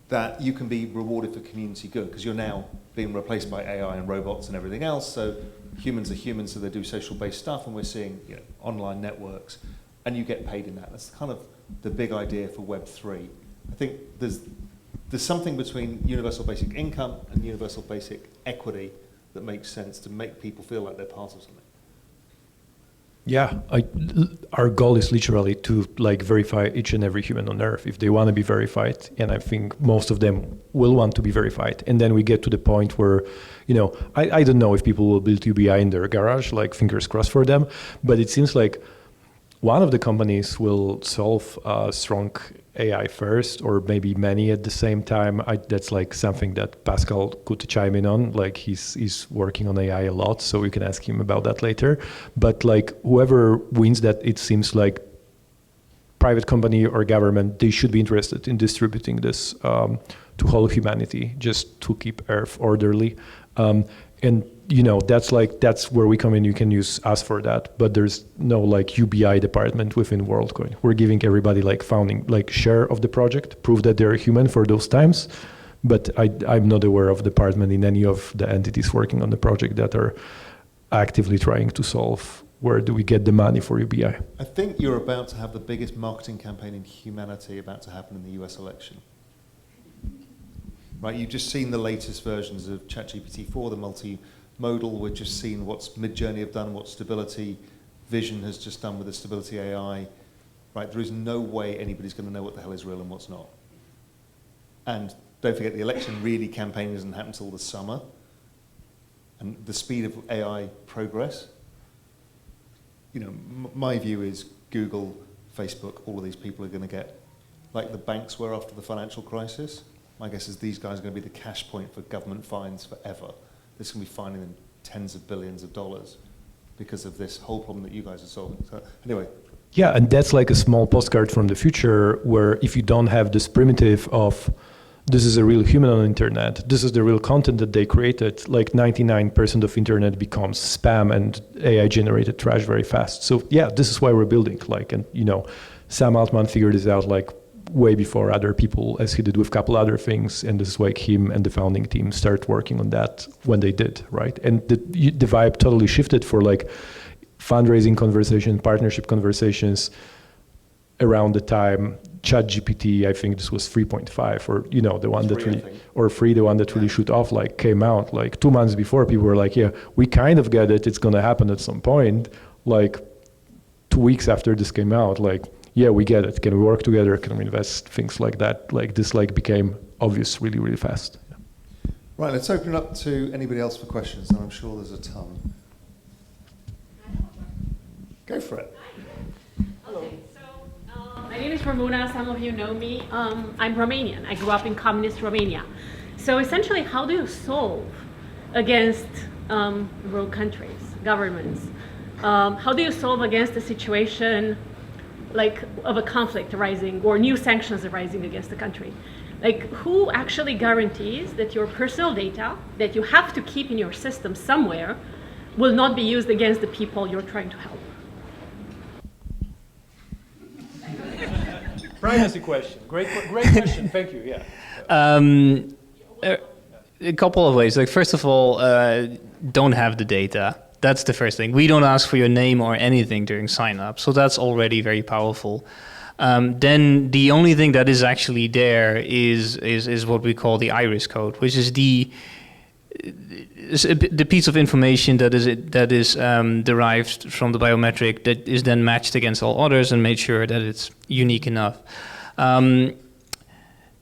that you can be rewarded for community good, because you're now being replaced by AI and robots and everything else. So humans are humans, so they do social-based stuff, and we're seeing online networks, and you get paid in that. That's kind of the big idea for Web3. I think there's something between universal basic income and universal basic equity that makes sense to make people feel like they're part of something. Yeah, our goal is literally to verify each and every human on Earth if they want to be verified, and I think most of them will want to be verified. And then we get to the point where, I don't know if people will build UBI in their garage, fingers crossed for them, but it seems like one of the companies will solve strong AI first, or maybe many at the same time. That's something that Pascal could chime in on. He's working on AI a lot, so we can ask him about that later. But whoever wins that, it seems like private company or government, they should be interested in distributing this to whole humanity, just to keep Earth orderly. And that's where we come in. You can use us for that, but there's no UBI department within WorldCoin. We're giving everybody founding share of the project, prove that they're human for those times. But I'm not aware of department in any of the entities working on the project that are actively trying to solve where do we get the money for UBI. I think you're about to have the biggest marketing campaign in humanity about to happen in the US election. Right, you've just seen the latest versions of ChatGPT-4, the modal. We're just seeing what's Midjourney have done, what Stability Vision has just done with the Stability AI. Right, there is no way anybody's going to know what the hell is real and what's not. And don't forget, the election really campaign doesn't happen until the summer. And the speed of AI progress, you know, my view is Google, Facebook, all of these people are going to get, like the banks were after the financial crisis. My guess is these guys are going to be the cash point for government fines forever. This is going to be fining them tens of billions of dollars because of this whole problem that you guys are solving. So anyway. Yeah, and that's like a small postcard from the future where if you don't have this primitive of this is a real human on the internet, this is the real content that they created, like 99% of internet becomes spam and AI generated trash very fast. So yeah, this is why we're building, like, and you know, Sam Altman figured this out like way before other people, as he did with a couple other things, and this is why him and the founding team started working on that when they did, right? And the vibe totally shifted for like fundraising conversation, partnership conversations around the time ChatGPT, I think this was 3.5, or you know, the one that really, or 3, the one that really shoot off, like came out like 2 months before. People were like, yeah, we kind of get it, it's gonna happen at some point. Like 2 weeks after this came out, like, yeah, we get it. Can we work together? Can we invest? Things like that. Like this, like became obvious really, really fast. Yeah. Right, let's open it up to anybody else for questions, and I'm sure there's a ton. Go for it. Okay, so my name is Ramona. Some of you know me. I'm Romanian. I grew up in communist Romania. So essentially, how do you solve against rogue countries, governments? How do you solve against a situation like of a conflict arising or new sanctions arising against the country? Like, who actually guarantees that your personal data that you have to keep in your system somewhere will not be used against the people you're trying to help? Privacy question. Great question. Thank you. Yeah. A couple of ways. Like, first of all, don't have the data. That's the first thing. We don't ask for your name or anything during sign up, so that's already very powerful. Then the only thing that is actually there is what we call the iris code, which is the piece of information that is derived from the biometric that is then matched against all others and made sure that it's unique enough.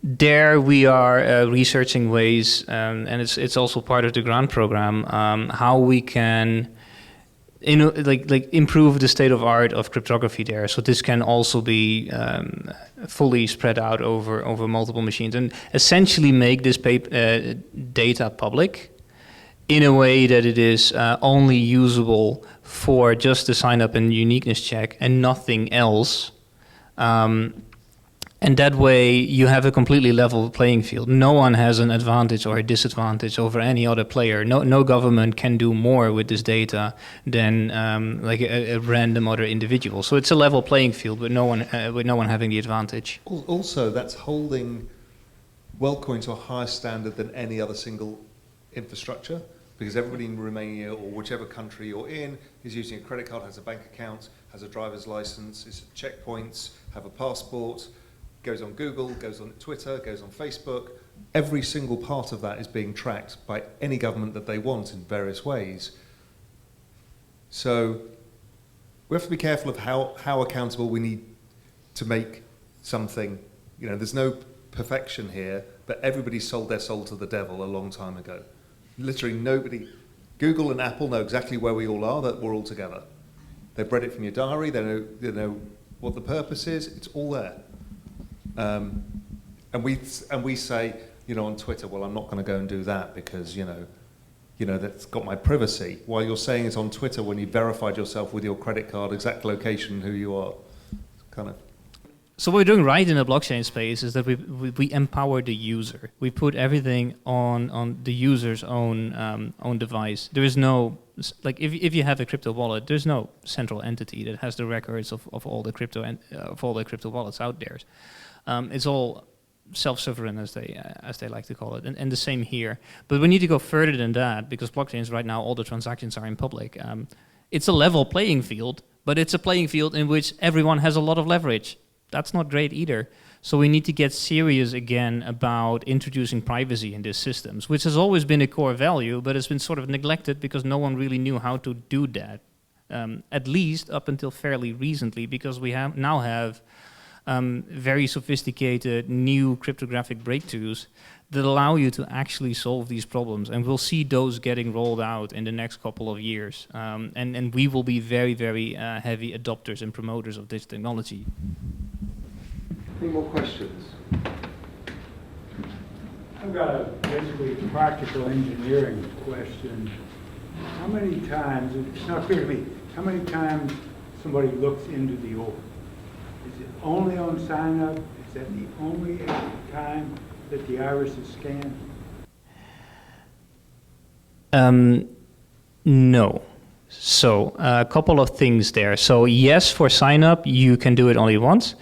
There we are researching ways, and it's also part of the grant program, how we can improve the state of art of cryptography there. So this can also be fully spread out over multiple machines and essentially make this data public in a way that it is only usable for just the sign up and uniqueness check and nothing else. And that way you have a completely level playing field. No one has an advantage or a disadvantage over any other player. No government can do more with this data than like a random other individual. So it's a level playing field, but no one having the advantage. Also, that's holding WorldCoin to a higher standard than any other single infrastructure, because everybody in Romania or whichever country you're in is using a credit card, has a bank account, has a driver's license, is at checkpoints, have a passport, goes on Google, goes on Twitter, goes on Facebook. Every single part of that is being tracked by any government that they want in various ways. So we have to be careful of how accountable we need to make something. You know, there's no perfection here, but everybody sold their soul to the devil a long time ago. Literally nobody, Google and Apple know exactly where we all are, that we're all together. They've read it from your diary, they know what the purpose is, it's all there. And we say, you know, on Twitter, well, I'm not going to go and do that because, you know, that's got my privacy. While you're saying it's on Twitter when you verified yourself with your credit card, exact location, who you are, kind of. So what we're doing right in the blockchain space is that we empower the user. We put everything on the user's own device. There is no, like, if you have a crypto wallet, there's no central entity that has the records of all the crypto wallets out there. It's all self-sovereign, as they like to call it, and the same here. But we need to go further than that, because blockchains right now, all the transactions are in public. It's a level playing field, but it's a playing field in which everyone has a lot of leverage. That's not great either. So we need to get serious again about introducing privacy in these systems, which has always been a core value, but it's been sort of neglected because no one really knew how to do that, at least up until fairly recently, because we now have very sophisticated new cryptographic breakthroughs that allow you to actually solve these problems. And we'll see those getting rolled out in the next couple of years. And we will be very, very heavy adopters and promoters of this technology. Any more questions? I've got a basically practical engineering question. How many times, it's not clear to me, how many times somebody looks into the orb? Is it only on sign up? Is that the only time that the iris is scanned? No. So a couple of things there. So yes, for sign up, you can do it only once.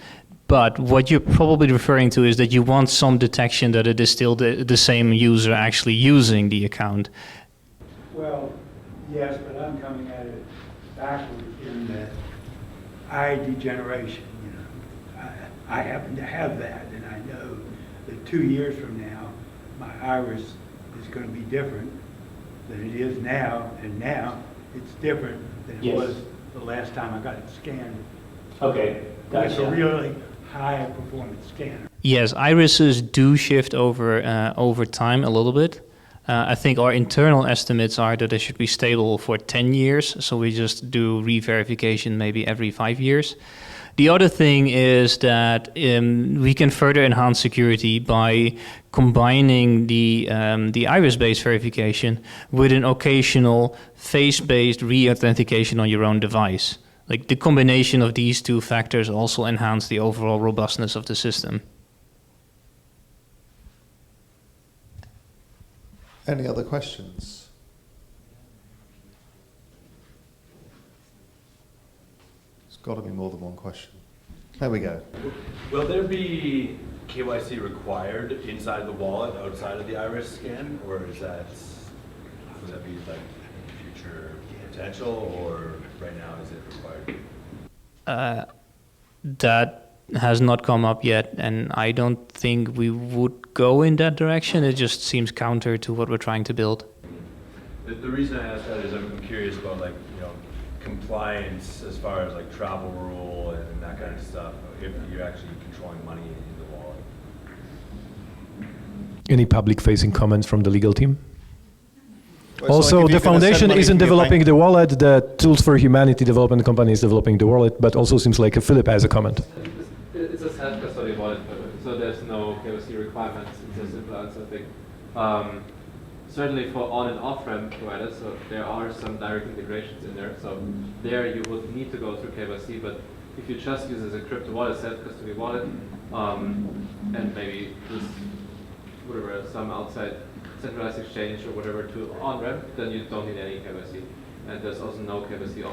But what you're probably referring to is that you want some detection that it is still the same user actually using the account. Well, yes, but I'm coming at it backwards in that eye degeneration. You know, I happen to have that, and I know that 2 years from now, my iris is going to be different than it is now, and now it's different than it was the last time I got it scanned. Okay, gotcha. It's a really high performance scanner. Yes, irises do shift over time a little bit. I think our internal estimates are that they should be stable for 10 years, so we just do re-verification maybe every 5 years. The other thing is that we can further enhance security by combining the iris-based verification with an occasional face-based re-authentication on your own device. Like the combination of these two factors also enhance the overall robustness of the system. Any other questions? There's got to be more than one question. There we go. Will there be KYC required inside the wallet, outside of the iris scan, or is that, would that be like future potential, or right now is it required? That has not come up yet, and I don't think we would go in that direction. It just seems counter to what we're trying to build. The reason I ask that is I'm curious about, like, you know, compliance as far as like travel rule and that kind of stuff, if you're actually controlling money in the wallet. Any public-facing comments from the legal team? Well, Also, like the foundation isn't developing the wallet, the Tools for Humanity development company is developing the wallet, but also seems like Philip has a comment. It's a self-custody wallet, so there's no KYC requirements. It's a simple answer, I think. Certainly for on and off-ramp providers, so there are some direct integrations in there. So there you would need to go through KYC, but if you just use it as a crypto wallet, self-custody wallet, and maybe just whatever, some outside centralized exchange or whatever to on-ramp, then you don't need any KYC. And there's also no KYC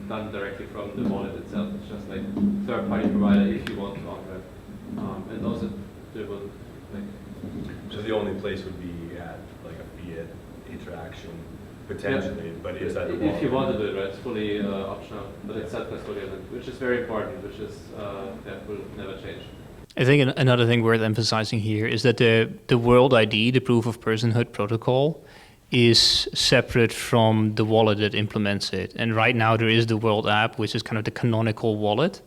done directly from the wallet itself. It's just like third-party provider if you want to on-ramp. And also there will, like, So the only place would be at like a fiat interaction potentially, but is that the wallet? If you want to do it, right, it's fully optional, but it's self-custodial, which is very important, which is that will never change. I think another thing worth emphasizing here is that the World ID, the proof of personhood protocol, is separate from the wallet that implements it. And right now there is the World app, which is kind of the canonical wallet.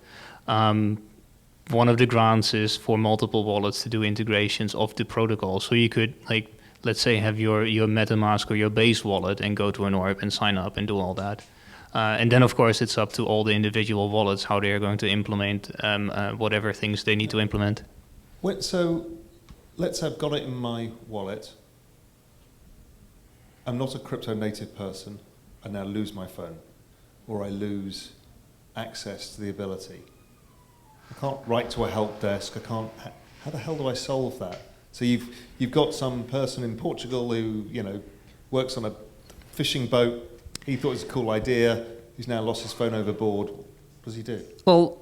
One of the grants is for multiple wallets to do integrations of the protocol. So you could, like, let's say, have your MetaMask or your base wallet and go to an orb and sign up and do all that. And then, of course, it's up to all the individual wallets how they are going to implement whatever things they need to implement. So let's say I've got it in my wallet. I'm not a crypto native person. I now lose my phone, or I lose access to the ability. I can't write to a help desk. I can't. How the hell do I solve that? So you've got some person in Portugal who, you know, works on a fishing boat. He thought it was a cool idea. He's now lost his phone overboard. What does he do? Well,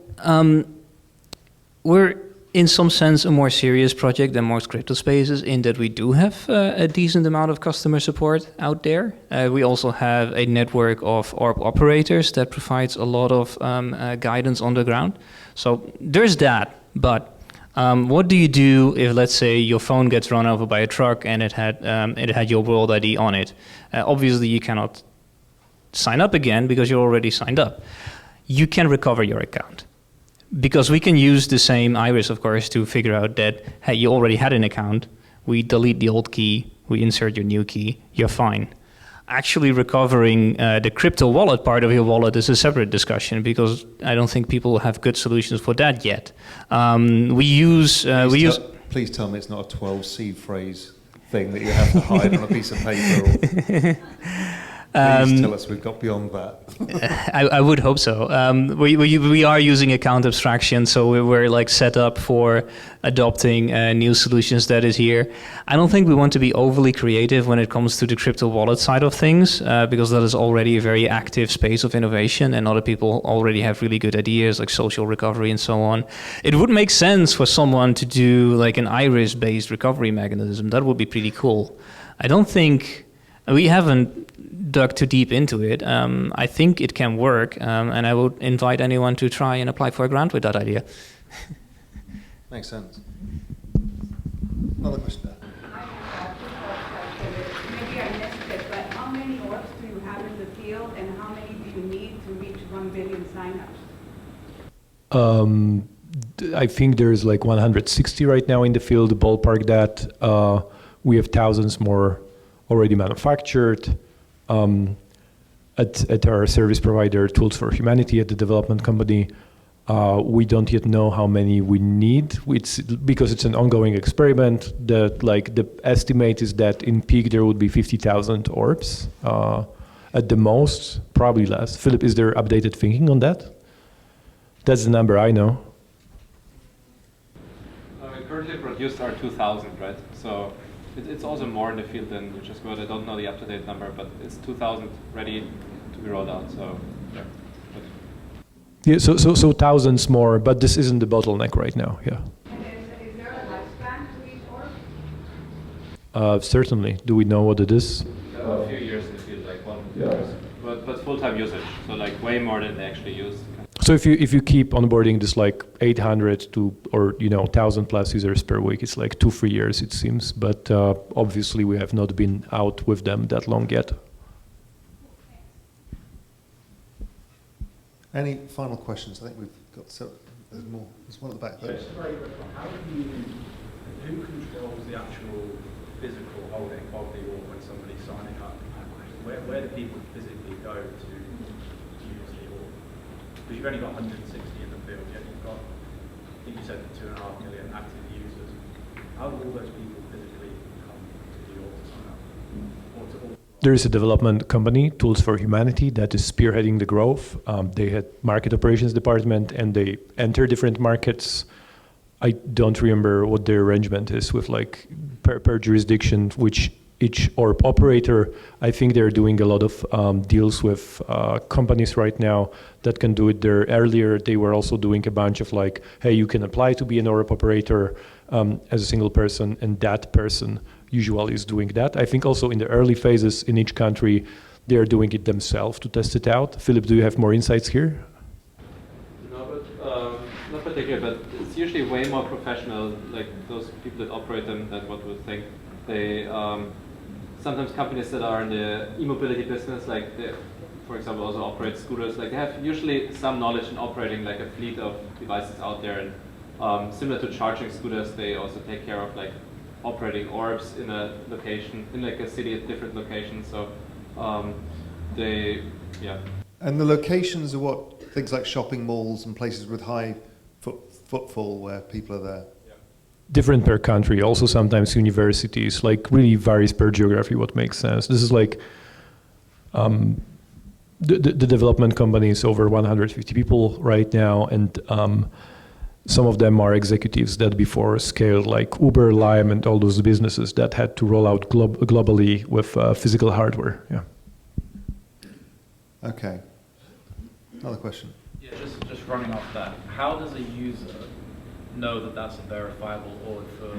we're in some sense a more serious project than most crypto spaces in that we do have a decent amount of customer support out there. We also have a network of orb operators that provides a lot of guidance on the ground. So there's that, but What do you do if, let's say, your phone gets run over by a truck and it had your World ID on it? Obviously, you cannot sign up again because you're already signed up. You can recover your account. Because we can use the same iris, of course, to figure out that, hey, you already had an account. We delete the old key, we insert your new key, you're fine. Actually recovering the crypto wallet part of your wallet is a separate discussion because I don't think people have good solutions for that yet. Please tell me it's not a 12 seed phrase thing that you have to hide on a piece of paper. Please tell us we've got beyond that. I would hope so. We are using account abstraction, so we're like set up for adopting new solutions that is here. I don't think we want to be overly creative when it comes to the crypto wallet side of things, because that is already a very active space of innovation, and other people already have really good ideas like social recovery and so on. It would make sense for someone to do like an iris-based recovery mechanism. That would be pretty cool. I don't think we haven't dug too deep into it. I think it can work, and I would invite anyone to try and apply for a grant with that idea. Makes sense. Another question there. Maybe I missed it, but how many orbs do you have in the field, and how many do you need to reach 1 billion signups? I think there's like 160 right now in the field, ballpark that. We have thousands more already manufactured. At our service provider, Tools for Humanity, at the development company, we don't yet know how many we need. Because it's an ongoing experiment. The estimate is that in peak there would be 50,000 orbs at the most, probably less. Philip, is there updated thinking on that? That's the number I know. Currently produced are 2,000, right? So it's also more in the field than you just got. I don't know the up-to-date number, but it's 2,000 ready to be rolled out. So yeah. Yeah, so thousands more, but this isn't the bottleneck right now. Yeah. And is there a lifespan to each orb? Certainly. Do we know what it is? A few years in the field, like 1 years. But full-time usage, so like way more than they actually use. So if you keep onboarding this like 800 to 1,000 plus users per week, it's like 2-3 years it seems. But obviously we have not been out with them that long yet. Any final questions? I think we've got there's more. There's one at the back there. Just a very quick one. Who controls the actual physical holding of the orb when somebody's signing up? Where do people physically go to use the orb? Because you've only got 160 in the field, yet you've got, I think you said 2.5 million active users. How do all those people physically come to the orb to sign up? There is a development company, Tools for Humanity, that is spearheading the growth. They had market operations department and they enter different markets. I don't remember what their arrangement is with like per jurisdiction, which each orb operator. I think they're doing a lot of deals with companies right now that can do it there. Earlier, they were also doing a bunch of like, hey, you can apply to be an orb operator as a single person, and that person usually is doing that. I think also in the early phases in each country, they are doing it themselves to test it out. Philip, do you have more insights here? No, but not particularly, but it's usually way more professional, like those people that operate them, than what we think. They, sometimes companies that are in the e-mobility business, like they, for example, also operate scooters, like they have usually some knowledge in operating like a fleet of devices out there. And similar to charging scooters, they also take care of like operating orbs in a location, in like a city at different locations. So yeah. And the locations are what? Things like shopping malls and places with high footfall where people are there? Yeah. Different per country, also sometimes universities, like really varies per geography what makes sense. This is like the development company is over 150 people right now, and some of them are executives that before scaled like Uber, Lime, and all those businesses that had to roll out globally with physical hardware. Yeah. Okay. Another question. Yeah, just running off that. How does a user know that that's a verifiable orb for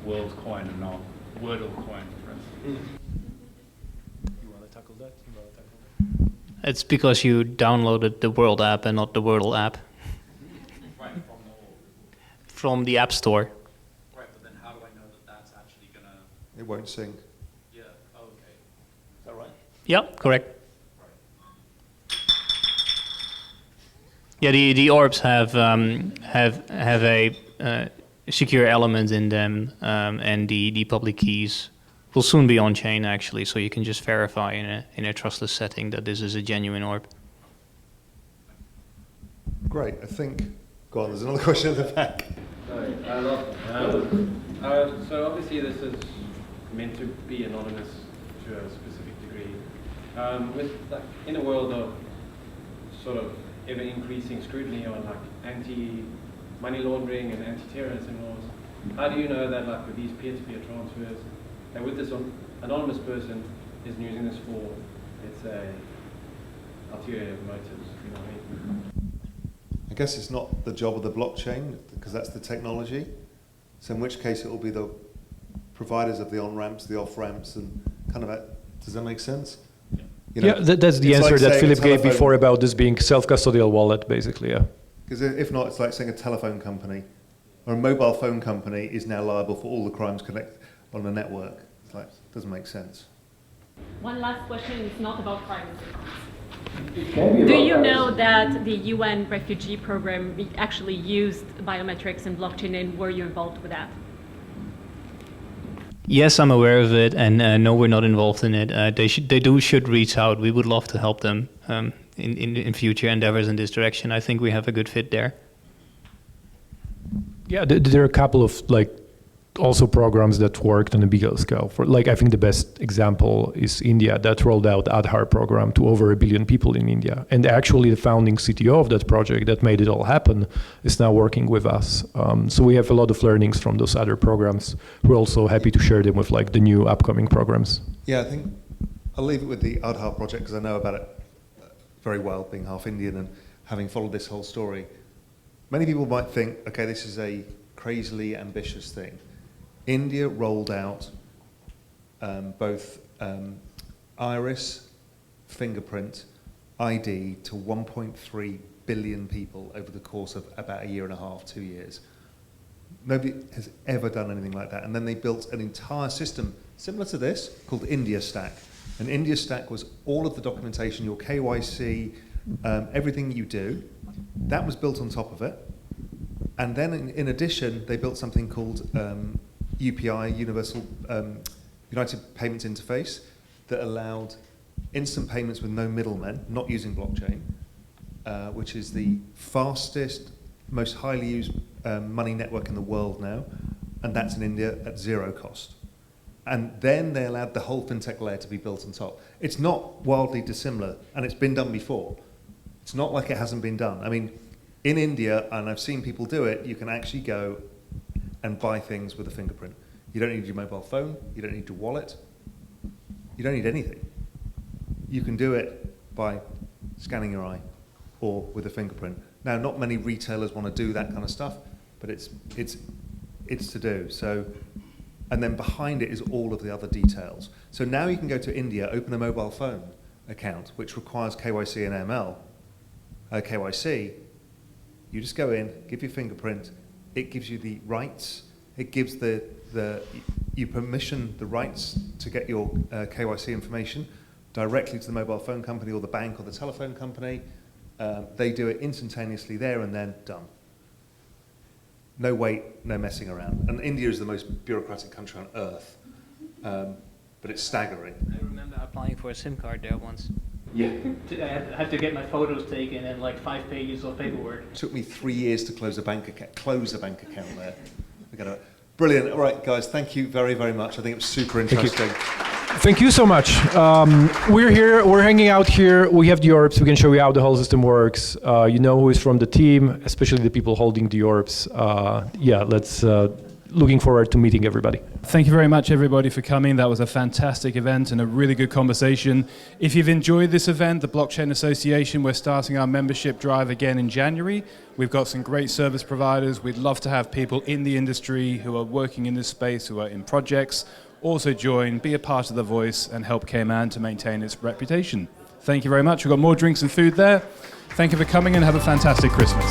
WorldCoin and not Wordle Coin, for instance? You want to tackle that? It's because you downloaded the World app and not the Wordle app. from the App Store. Right, but then how do I know that that's actually going to... It won't sync. Yeah, okay. Is that right? Yeah, correct. Yeah, the orbs have a secure element in them, and the public keys will soon be on chain actually, so you can just verify in a trustless setting that this is a genuine orb. Great. I think. Go on. There's another question at the back. Sorry, I love. So obviously this is meant to be anonymous to a specific degree. With like in a world of sort of ever increasing scrutiny on like anti-money laundering and anti-terrorism laws, how do you know that like with these peer-to-peer transfers, that with this anonymous person isn't using this for, let's say, ulterior motives? You know what I mean? I guess it's not the job of the blockchain because that's the technology. So in which case it will be the providers of the on-ramps, the off-ramps, and kind of does that make sense? You know, that's the it's answer like that saying Philip a gave telephone- before about this being self-custodial wallet, basically, yeah. Because if not, it's like saying a telephone company or a mobile phone company is now liable for all the crimes connected on a network. It's like, it doesn't make sense. One last question is not about privacy. Do you know that the UN refugee program actually used biometrics and blockchain, and were you involved with that? Yes, I'm aware of it, and no, we're not involved in it. They should reach out. We would love to help them in future endeavors in this direction. I think we have a good fit there. Yeah, there are a couple of like also programs that worked on a bigger scale. For like, I think the best example is India that rolled out Aadhaar program to over 1 billion people in India. And actually the founding CTO of that project that made it all happen is now working with us. So we have a lot of learnings from those other programs. We're also happy to share them with like the new upcoming programs. Yeah, I think I'll leave it with the Aadhaar project because I know about it very well, being half Indian and having followed this whole story. Many people might think, okay, this is a crazily ambitious thing. India rolled out both iris, fingerprint, ID to 1.3 billion people over the course of about a year and a half, 2 years. Nobody has ever done anything like that. And then they built an entire system similar to this called India Stack. And India Stack was all of the documentation, your KYC, everything you do. That was built on top of it. And then in addition, they built something called UPI, Universal United Payments Interface, that allowed instant payments with no middlemen, not using blockchain, which is the fastest, most highly used money network in the world now, and that's in India at zero cost. And then they allowed the whole fintech layer to be built on top. It's not wildly dissimilar, and it's been done before. It's not like it hasn't been done. I mean, in India, and I've seen people do it, you can actually go and buy things with a fingerprint. You don't need your mobile phone, you don't need your wallet, you don't need anything. You can do it by scanning your eye or with a fingerprint. Now, not many retailers want to do that kind of stuff, but it's to do. So, and then behind it is all of the other details. So now you can go to India, open a mobile phone account, which requires KYC and ML. KYC, you just go in, give your fingerprint, it gives you the rights, it gives you permission the rights to get your KYC information directly to the mobile phone company or the bank or the telephone company. They do it instantaneously there and then, done. No wait, no messing around. And India is the most bureaucratic country on earth, but it's staggering. I remember applying for a SIM card there once. Yeah. I had to get my photos taken and like 5 pages of paperwork. It took me 3 years to close a bank account there. Brilliant. All right, guys, thank you very, very much. I think it was super interesting. Thank you so much. We're here, we're hanging out here. We have the orbs. We can show you how the whole system works. You know who is from the team, especially the people holding the orbs. Looking forward to meeting everybody. Thank you very much, everybody, for coming. That was a fantastic event and a really good conversation. If you've enjoyed this event, the Blockchain Association, we're starting our membership drive again in January. We've got some great service providers. We'd love to have people in the industry who are working in this space, who are in projects, also join, be a part of the voice, and help Cayman to maintain its reputation. Thank you very much. We've got more drinks and food there. Thank you for coming and have a fantastic Christmas.